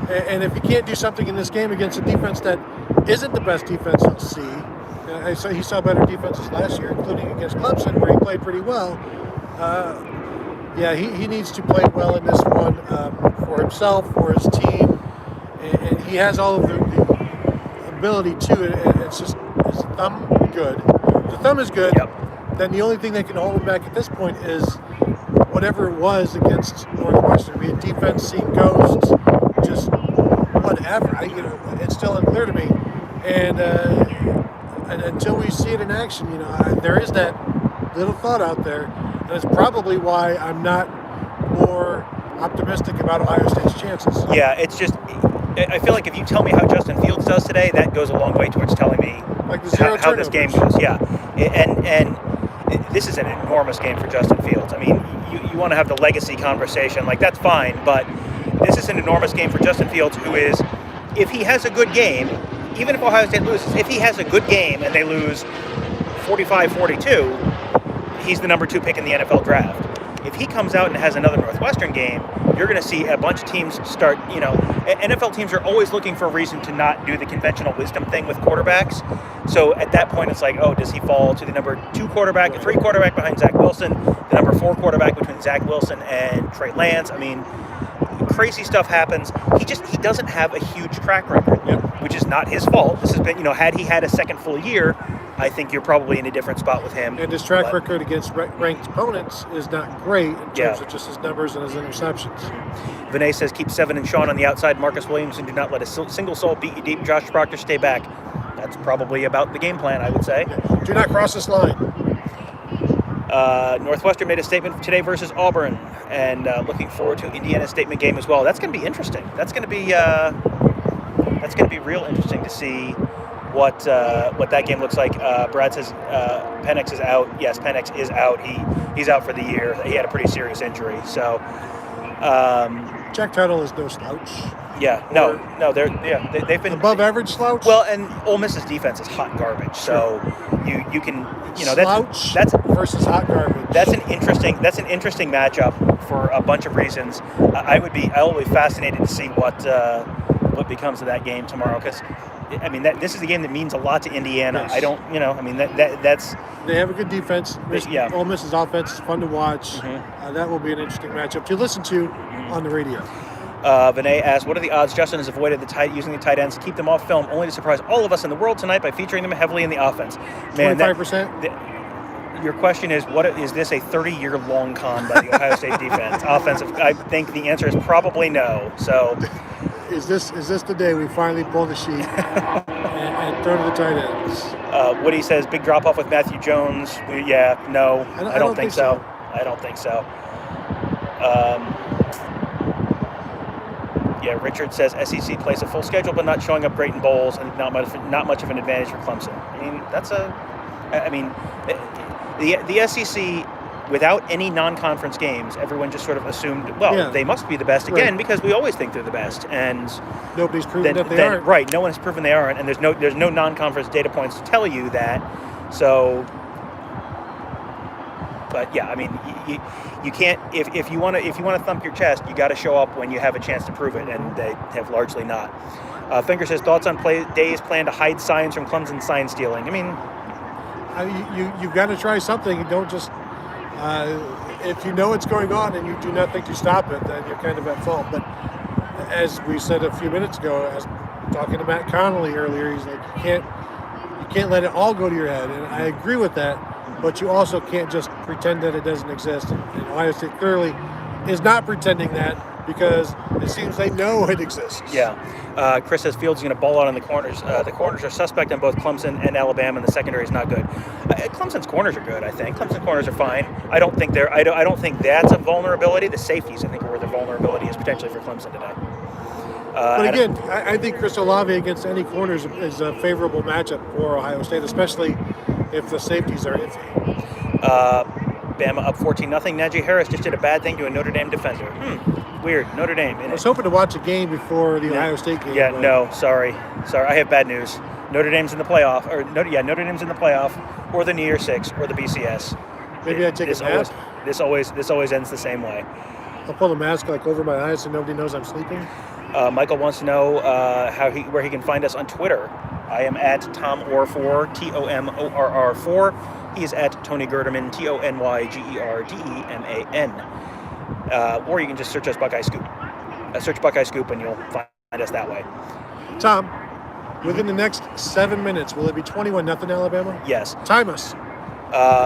B: And if he can't do something in this game against a defense that isn't the best defense he'll see, So he saw better defenses last year, including against Clemson, where he played pretty well. He needs to play well in this one for himself, for his team, and he has all of the ability to. It's just his thumb good. The thumb is good.
A: Yep.
B: Then the only thing that can hold him back at this point is whatever it was against Northwestern, be it defense, seeing ghosts, just whatever. It's still unclear to me, and until we see it in action, there is that little thought out there, and it's probably why I'm not more optimistic about Ohio State's chances.
A: Yeah, it's just, I feel like if you tell me how Justin Fields does today, that goes a long way towards telling me
B: Like the zero
A: how this game goes. Yeah, and this is an enormous game for Justin Fields. I mean, you want to have the legacy conversation, like that's fine, but this is an enormous game for Justin Fields, who is, if he has a good game, even if Ohio State loses, if he has a good game and they lose 45-42, he's the number 2 pick in the NFL draft. If he comes out and has another Northwestern game, you're going to see a bunch of teams start, NFL teams are always looking for a reason to not do the conventional wisdom thing with quarterbacks. So at that point, it's like, oh, does he fall to the number 2 quarterback, the 3 quarterback behind Zach Wilson, the number 4 quarterback between Zach Wilson and Trey Lance? I mean, crazy stuff happens. He doesn't have a huge track record, which is not his fault. This has been, had he had a second full year, I think you're probably in a different spot with him.
B: And his track record against ranked opponents is not great in terms of just his numbers and his interceptions.
A: Vinay says, keep Seven and Sean on the outside, Marcus Williams, and do not let a single soul beat you deep. Josh Proctor, stay back. That's probably about the game plan, I would say.
B: Yeah. Do not cross this line.
A: Northwestern made a statement today versus Auburn, and looking forward to Indiana's statement game as well. That's going to be interesting. That's going to be real interesting to see what that game looks like. Brad says Penix is out. Yes, Penix is out. He's out for the year. He had a pretty serious injury. So
B: Jack Tuttle is no slouch.
A: Yeah, they've been
B: above average slouch.
A: Well, and Ole Miss's defense is hot garbage. So you can
B: slouch
A: that's
B: versus hot garbage.
A: That's an interesting matchup for a bunch of reasons. I'll be fascinated to see what becomes of that game tomorrow, because I mean this is a game that means a lot to Indiana.
B: Yes.
A: I don't that's
B: they have a good defense. Ole Miss's offense is fun to watch.
A: Mm-hmm.
B: That will be an interesting matchup to listen to on the radio.
A: Vinay asks, what are the odds Justin has avoided using the tight ends to keep them off film, only to surprise all of us in the world tonight by featuring them heavily in the offense?
B: 25%?
A: Your question is, is this a 30-year-long con by the Ohio State defense? Offensive, I think the answer is probably no. So,
B: is this the day we finally pull the sheet and throw to the tight ends?
A: Woody says, big drop-off with Matthew Jones. No, I don't think so. I don't think so. Richard says SEC plays a full schedule, but not showing up great in bowls, and not much of an advantage for Clemson. The SEC, without any non-conference games, everyone just sort of assumed, they must be the best again, because we always think they're the best, and
B: nobody's proven that they aren't.
A: Right, no one has proven they aren't, and there's no non-conference data points to tell you that. So, but yeah, I mean, you can't, if you want to thump your chest, you got to show up when you have a chance to prove it, and they have largely not. Finger says, thoughts on days plan to hide signs from Clemson sign stealing. I mean,
B: you've got to try something. You don't just if you know what's going on and you do nothing to stop it, then you're kind of at fault. But as we said a few minutes ago, as talking to Matt Connolly earlier, he's like, you can't let it all go to your head, and I agree with that. But you also can't just pretend that it doesn't exist. And Ohio State clearly is not pretending that, because it seems they know it exists.
A: Yeah. Chris says Fields is going to ball out on the corners. The corners are suspect on both Clemson and Alabama, and the secondary is not good. Clemson's corners are good, I think. Clemson's corners are fine. I don't think that's a vulnerability. The safeties, I think, are where the vulnerability is potentially for Clemson today.
B: But again, I think Chris Olave against any corners is a favorable matchup for Ohio State, especially if the safeties are iffy.
A: Bama up 14-0. Najee Harris just did a bad thing to a Notre Dame defender. Weird. Notre Dame.
B: I was hoping to watch a game before the Ohio State game.
A: Yeah, no, sorry. I have bad news. Notre Dame's in the playoff, Notre Dame's in the playoff, or the New Year's Six, or the BCS.
B: Maybe I take a nap.
A: This always ends the same way.
B: I'll pull the mask over my eyes so nobody knows I'm sleeping.
A: Michael wants to know where he can find us on Twitter. I am at TomOr4, TOMORR4. He is at Tony Gerdeman, TonyGerdeman. Or you can just search us Buckeye Scoop. Search Buckeye Scoop and you'll find us that way.
B: Tom, within the next 7 minutes, will it be 21-0 Alabama?
A: Yes.
B: Time us.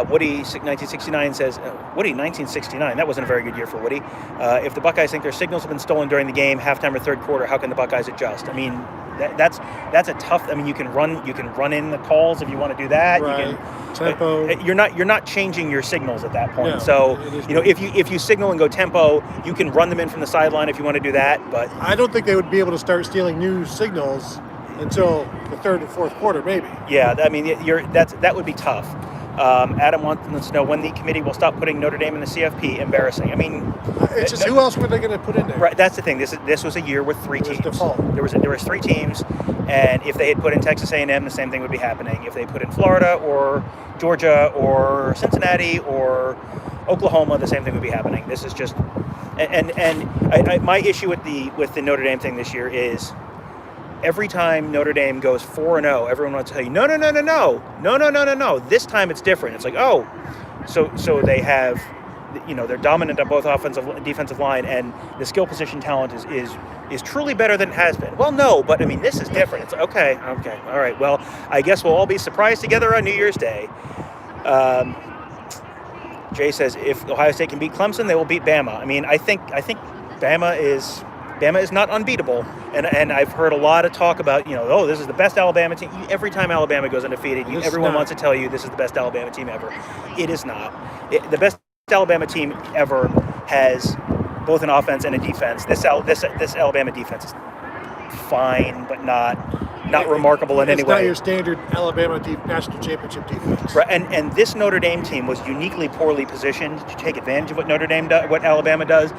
A: Woody 1969 says, Woody 1969, that wasn't a very good year for Woody. If the Buckeyes think their signals have been stolen during the game, halftime or third quarter, how can the Buckeyes adjust? I mean, that's a tough. I mean, you can run in the calls if you want to do that.
B: Right.
A: You can
B: Tempo.
A: You're not changing your signals at that point.
B: No,
A: so if you signal and go tempo, you can run them in from the sideline if you want to do that. But
B: I don't think they would be able to start stealing new signals until the third and fourth quarter, maybe.
A: Yeah, I mean, that would be tough. Adam wants to know when the committee will stop putting Notre Dame in the CFP. Embarrassing. I mean,
B: it's just who else were they going to put in there?
A: Right. That's the thing. This was a year with three teams.
B: Default.
A: There was 3 teams, and if they had put in Texas A&M, the same thing would be happening. If they put in Florida or Georgia or Cincinnati or Oklahoma, the same thing would be happening. This is just, and my issue with the Notre Dame thing this year is, every time Notre Dame goes 4-0, everyone wants to tell you, no. This time it's different. It's like, oh, so they have, they're dominant on both offensive and defensive line, and the skill position talent is truly better than it has been. Well, no, but I mean, this is different. It's okay, all right. Well, I guess we'll all be surprised together on New Year's Day. Jay says if Ohio State can beat Clemson, they will beat Bama. I mean, I think Bama is not unbeatable, and I've heard a lot of talk about, this is the best Alabama team. Every time Alabama goes undefeated, everyone wants to tell you this is the best Alabama team ever. It is not. The best Alabama team ever has both an offense and a defense. This Alabama defense is fine, but not remarkable in any way.
B: It's not your standard Alabama national championship defense.
A: Right, and this Notre Dame team was uniquely poorly positioned to take advantage of what what Alabama does.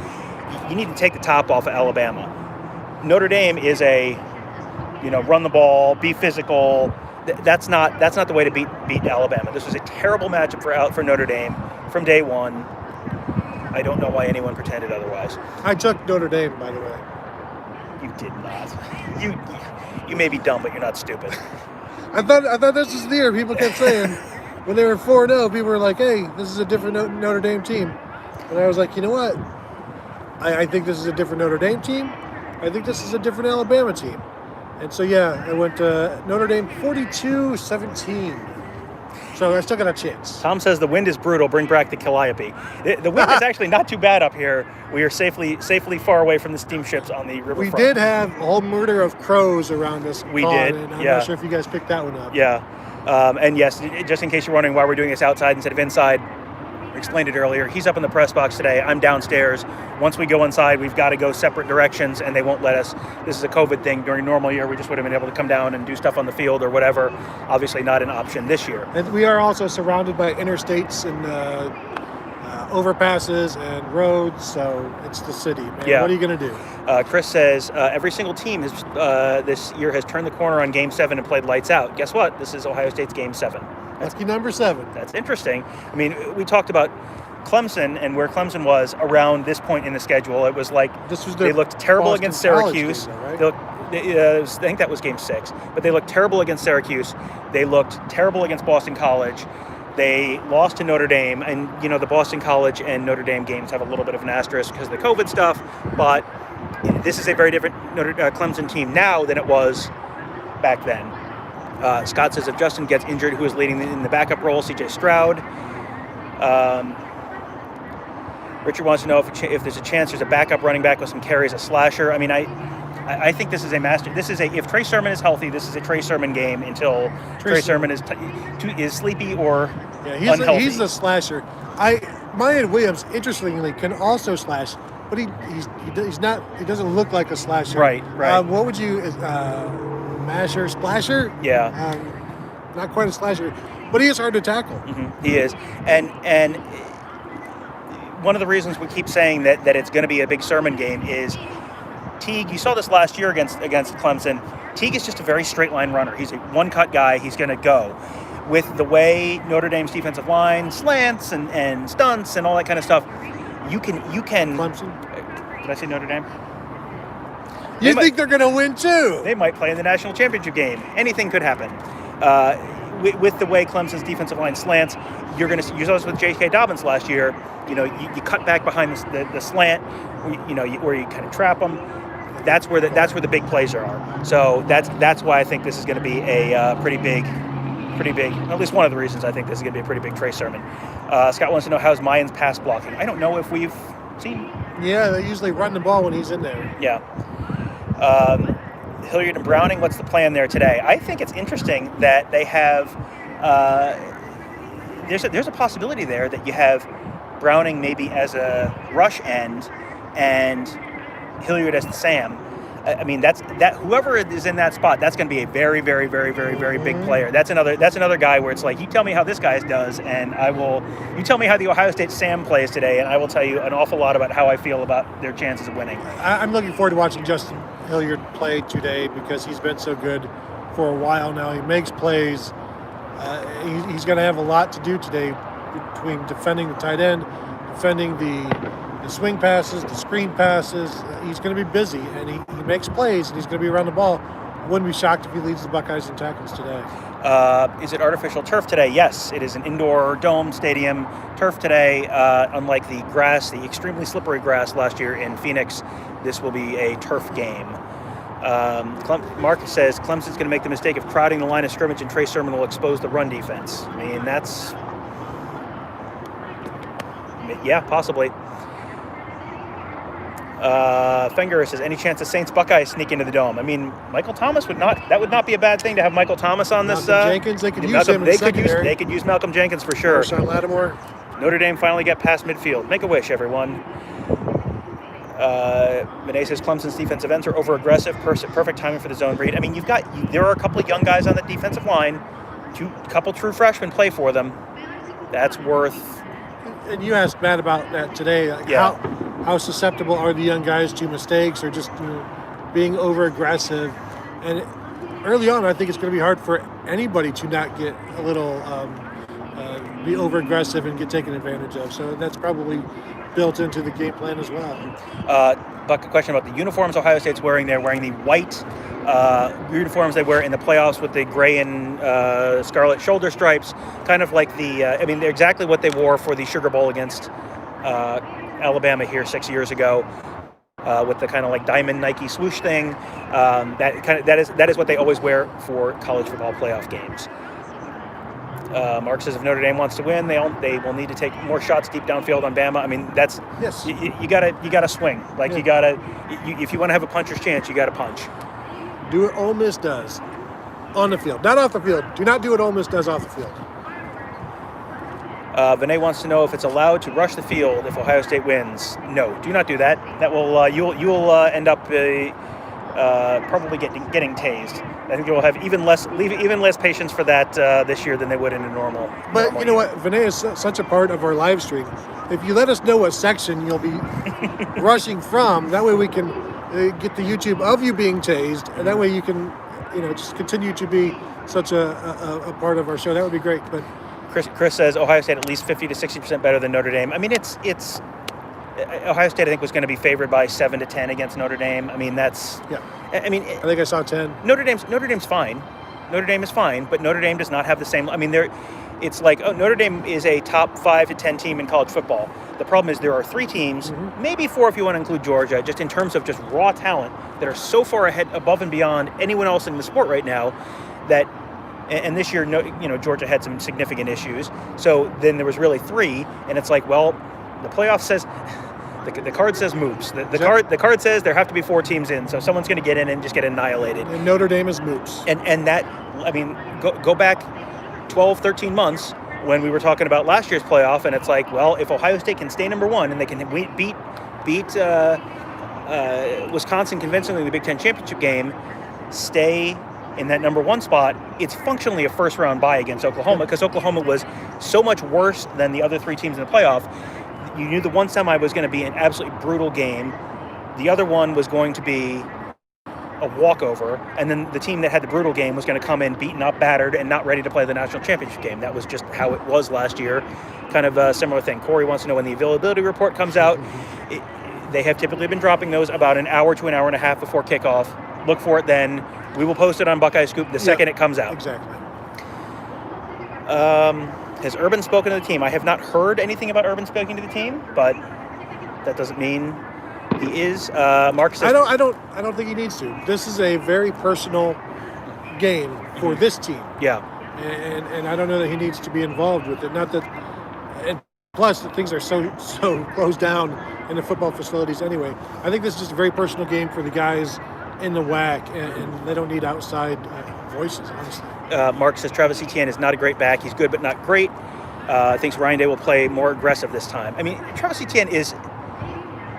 A: You need to take the top off of Alabama. Notre Dame is run the ball, be physical. That's not the way to beat Alabama. This was a terrible matchup for Notre Dame from day one. I don't know why anyone pretended otherwise.
B: I took Notre Dame, by the way.
A: You did not. You may be dumb, but you're not stupid.
B: I thought this was the year. People kept saying when they were 4-0, people were like, "Hey, this is a different Notre Dame team," and I was like, you know what? I think this is a different Notre Dame team. I think this is a different Alabama team. And so, I went Notre Dame 42-17. So I still got a chance.
A: Tom says the wind is brutal. Bring back the Calliope. The wind is actually not too bad up here. We are safely far away from the steamships on the riverfront.
B: We did have a whole murder of crows around us.
A: We did,
B: and I'm not sure if you guys picked that one up.
A: Yeah. And yes, just in case you're wondering why we're doing this outside instead of inside, I explained it earlier. He's up in the press box today. I'm downstairs. Once we go inside, we've got to go separate directions, and they won't let us. This is a COVID thing. During a normal year, we just would have been able to come down and do stuff on the field or whatever. Obviously not an option this year.
B: And we are also surrounded by interstates and overpasses and roads, so it's the city, man.
A: Yeah.
B: What are you going to do?
A: Chris says, every single team this year has turned the corner on Game 7 and played lights out. Guess what? This is Ohio State's Game 7.
B: Lucky number 7.
A: That's interesting. I mean, we talked about Clemson and where Clemson was around this point in the schedule. It was like they looked terrible
B: Boston
A: against Syracuse.
B: Game, though,
A: right? I think that was Game 6. But they looked terrible against Syracuse. They looked terrible against Boston College. They lost to Notre Dame. And, the Boston College and Notre Dame games have a little bit of an asterisk because of the COVID stuff. But this is a very different Clemson team now than it was back then. Scott says if Justin gets injured, who is leading in the backup role? C.J. Stroud. Richard wants to know if there's a chance there's a backup running back with some carries, a slasher. I mean, I think this is a master. If Trey Sermon is healthy, this is a Trey Sermon game until Trey Sermon is sleepy or unhealthy.
B: He's the slasher. Mayan Williams, interestingly, can also slash, but he's not. He doesn't look like a slasher.
A: Right.
B: What would you? Masher, splasher?
A: Yeah.
B: Not quite a slasher, but he is hard to tackle.
A: Mm-hmm. He is. And one of the reasons we keep saying that it's going to be a big Sermon game is Teague. You saw this last year against Clemson. Teague is just a very straight line runner. He's a one-cut guy. He's going to go. With the way Notre Dame's defensive line slants and stunts and all that kind of stuff, you can
B: Clemson?
A: Did I say Notre Dame?
B: You think they're going to win too?
A: They might play in the national championship game. Anything could happen. With the way Clemson's defensive line slants, you saw this with J.K. Dobbins last year. You cut back behind the slant, where you kind of trap them. That's where the big plays are. So that's why I think this is going to be a pretty big. At least one of the reasons I think this is going to be a pretty big Trey Sermon. Scott wants to know how's Mayan's pass blocking. I don't know if we've seen.
B: Yeah, they usually run the ball when he's in there.
A: Yeah. Hilliard and Browning, what's the plan there today? I think it's interesting that they have. There's a possibility there that you have Browning maybe as a rush end and Hilliard as the Sam. I mean, that whoever is in that spot, that's going to be a very, very, very, very, very big player. That's another guy where it's like, you tell me how this guy does, and you tell me how the Ohio State Sam plays today, and I will tell you an awful lot about how I feel about their chances of winning.
B: I'm looking forward to watching Justin Hilliard play today because he's been so good for a while now. He makes plays. He's going to have a lot to do today between defending the tight end, defending the swing passes, the screen passes. He's going to be busy, and he makes plays, and he's going to be around the ball. I wouldn't be shocked if he leads the Buckeyes in tackles today.
A: Is it artificial turf today? Yes, it is an indoor dome stadium turf today. Unlike the extremely slippery grass last year in Phoenix, this will be a turf game. Mark says Clemson's going to make the mistake of crowding the line of scrimmage, and Trey Sermon will expose the run defense. I mean, yeah, possibly. Fenger says, any chance the Saints Buckeyes sneak into the dome? I mean, Michael Thomas would not be a bad thing to have Michael Thomas on this.
B: Jenkins, they could use him in secondary.
A: They could use Malcolm Jenkins for sure.
B: Sean Lattimore.
A: Notre Dame finally got past midfield. Make a wish, everyone. Renee says Clemson's defensive ends are over-aggressive. Perfect timing for the zone read. I mean, there are a couple of young guys on the defensive line. A couple true freshmen play for them. That's worth.
B: And you asked Matt about that today. How susceptible are the young guys to mistakes or just being over-aggressive? And early on, I think it's going to be hard for anybody to not get a little be over-aggressive and get taken advantage of. So that's probably built into the game plan as well.
A: Buck, a question about the uniforms Ohio State's wearing. They're wearing the white uniforms they wear in the playoffs with the gray and scarlet shoulder stripes, kind of like they're exactly what they wore for the Sugar Bowl against Alabama here 6 years ago, with the kind of like diamond Nike swoosh thing. That is what they always wear for college football playoff games. Mark says if Notre Dame wants to win, they will need to take more shots deep downfield on Bama. I mean, that's
B: yes.
A: You gotta swing. Like if you want to have a puncher's chance, you gotta punch.
B: Do what Ole Miss does on the field, not off the field. Do not do what Ole Miss does off the field.
A: Vinay wants to know if it's allowed to rush the field if Ohio State wins. No, do not do that. That will you will end up probably getting tased. I think you'll have even less patience for that this year than they would in a normal.
B: But you know what? Vinay is such a part of our live stream. If you let us know what section you'll be rushing from, that way we can get the YouTube of you being tased, and that way you can, just continue to be such a part of our show. That would be great. But
A: Chris says Ohio State at least 50 to 60% better than Notre Dame. I mean, it's Ohio State I think was going to be favored by 7 to 10 against Notre Dame. I mean, that's
B: yeah.
A: I mean,
B: I think I saw 10.
A: Notre Dame's fine. Notre Dame is fine, but Notre Dame does not have the same. I mean, it's like Notre Dame is a top 5 to 10 team in college football. The problem is there are 3 teams, maybe 4 if you want to include Georgia, just in terms of just raw talent that are so far ahead, above and beyond anyone else in the sport right now that. And this year, Georgia had some significant issues. So then there was really 3, and it's like, well, the playoff says, the card says moops. The card says there have to be 4 teams in, so someone's going to get in and just get annihilated.
B: And Notre Dame is moops.
A: And that, I mean, go back 12, 13 months when we were talking about last year's playoff, and it's like, well, if Ohio State can stay number 1 and they can beat Wisconsin convincingly in the Big Ten championship game, stay in that number 1 spot, it's functionally a first-round bye against Oklahoma because Oklahoma was so much worse than the other 3 teams in the playoff. You knew the one semi was going to be an absolutely brutal game. The other one was going to be a walkover, and then the team that had the brutal game was going to come in beaten up, battered, and not ready to play the national championship game. That was just how it was last year. Kind of a similar thing. Corey wants to know when the availability report comes out. They have typically been dropping those about an hour to an hour and a half before kickoff. Look for it then. We will post it on Buckeye Scoop the second it comes out.
B: Exactly.
A: Has Urban spoken to the team? I have not heard anything about Urban speaking to the team, but that doesn't mean he is. Mark says,
B: I don't think he needs to. This is a very personal game for this team.
A: Yeah.
B: And I don't know that he needs to be involved with it. Not that, and plus things are so closed down in the football facilities anyway. I think this is just a very personal game for the guys in the WAC, and they don't need outside voices, honestly.
A: Mark says Travis Etienne is not a great back. He's good, but not great. Thinks Ryan Day will play more aggressive this time. I mean, Travis Etienne is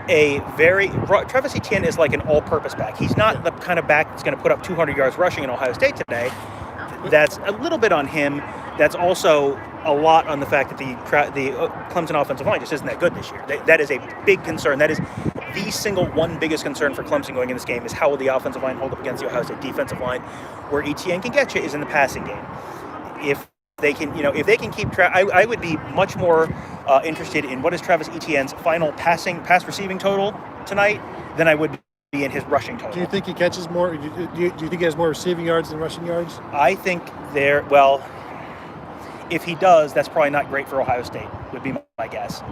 A: Travis Etienne is like an all-purpose back. He's not the kind of back that's going to put up 200 yards rushing in Ohio State today. That's a little bit on him. That's also a lot on the fact that the Clemson offensive line just isn't that good this year. That is a big concern. That is the single one biggest concern for Clemson going in this game is how will the offensive line hold up against the Ohio State defensive line. Where Etienne can get you is in the passing game. If they can, if they can keep track, I would be much more interested in what is Travis Etienne's final pass receiving total tonight than I would be in his rushing total.
B: Do you think he catches more? Do you think he has more receiving yards than rushing yards?
A: I think if he does, that's probably not great for Ohio State, would be my guess.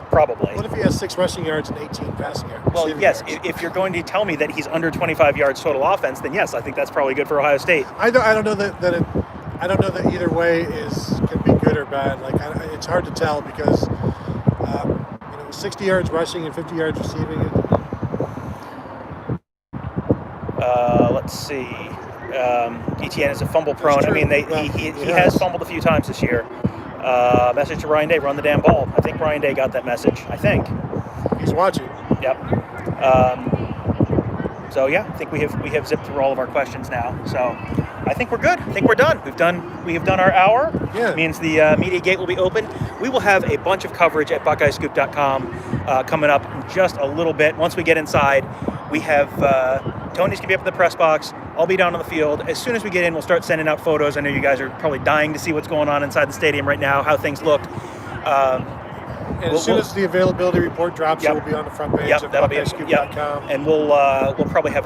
A: Probably.
B: What if he has 6 rushing yards and 18 passing yards?
A: Well, yes, if you're going to tell me that he's under 25 yards total offense, then yes, I think that's probably good for Ohio State.
B: I don't know that either way can be good or bad. It's hard to tell because 60 yards rushing and 50 yards receiving.
A: Let's see. Etienne is a fumble prone. I mean, he has fumbled a few times this year. Message to Ryan Day: run the damn ball. I think Ryan Day got that message. I think
B: he's watching.
A: Yep. So yeah, I think we have zipped through all of our questions now. So I think we're good. I think we're done. We have done our hour.
B: Yeah.
A: It means the media gate will be open. We will have a bunch of coverage at BuckeyeScoop.com coming up in just a little bit. Once we get inside, we have Tony's gonna be up in the press box. I'll be down on the field. As soon as we get in, we'll start sending out photos. I know you guys are probably dying to see what's going on inside the stadium right now, how things look.
B: And as soon as the availability report drops, it will be on the front page of BuckeyeScoop.com.
A: And we'll probably have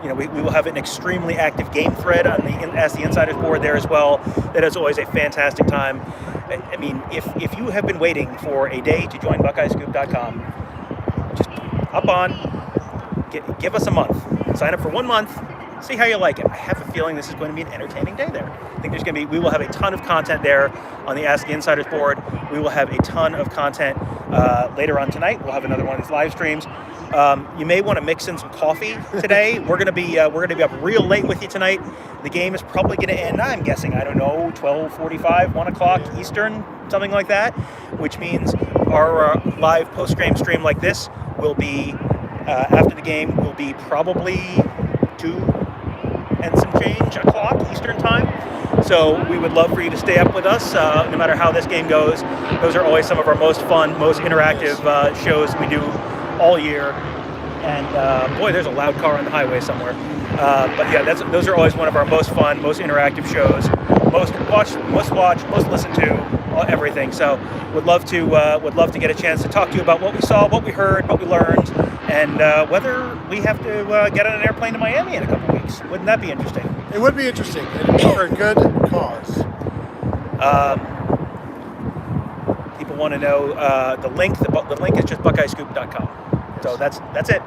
A: we will have an extremely active game thread on the Ask the Insiders board there as well. That is always a fantastic time. I mean, if you have been waiting for a day to join BuckeyeScoop.com, just hop on, give us a month, sign up for 1 month. See how you like it. I have a feeling this is going to be an entertaining day there. I think we will have a ton of content there on the Ask the Insiders board. We will have a ton of content later on tonight. We'll have another one of these live streams. You may want to mix in some coffee today. We're going to be up real late with you tonight. The game is probably going to end, I'm guessing, 12:45, 1 o'clock Eastern, something like that, which means our live post-game stream like this will be, after the game, will be probably 2 and some change o'clock Eastern time. So we would love for you to stay up with us no matter how this game goes. Those are always some of our most fun, most interactive shows we do all year. And boy, there's a loud car on the highway somewhere. But yeah, those are always one of our most fun, most interactive shows. Most watch, most listen to, everything. So would love to get a chance to talk to you about what we saw, what we heard, what we learned, and whether we have to get on an airplane to Miami in a couple weeks. Wouldn't that be interesting?
B: It would be interesting, and for a good cause.
A: People want to know the link. The link is just BuckeyeScoop.com. So that's it.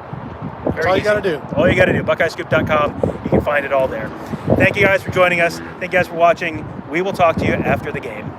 B: That's all you got to do.
A: All you got to do. BuckeyeScoop.com. You can find it all there. Thank you guys for joining us. Thank you guys for watching. We will talk to you after the game.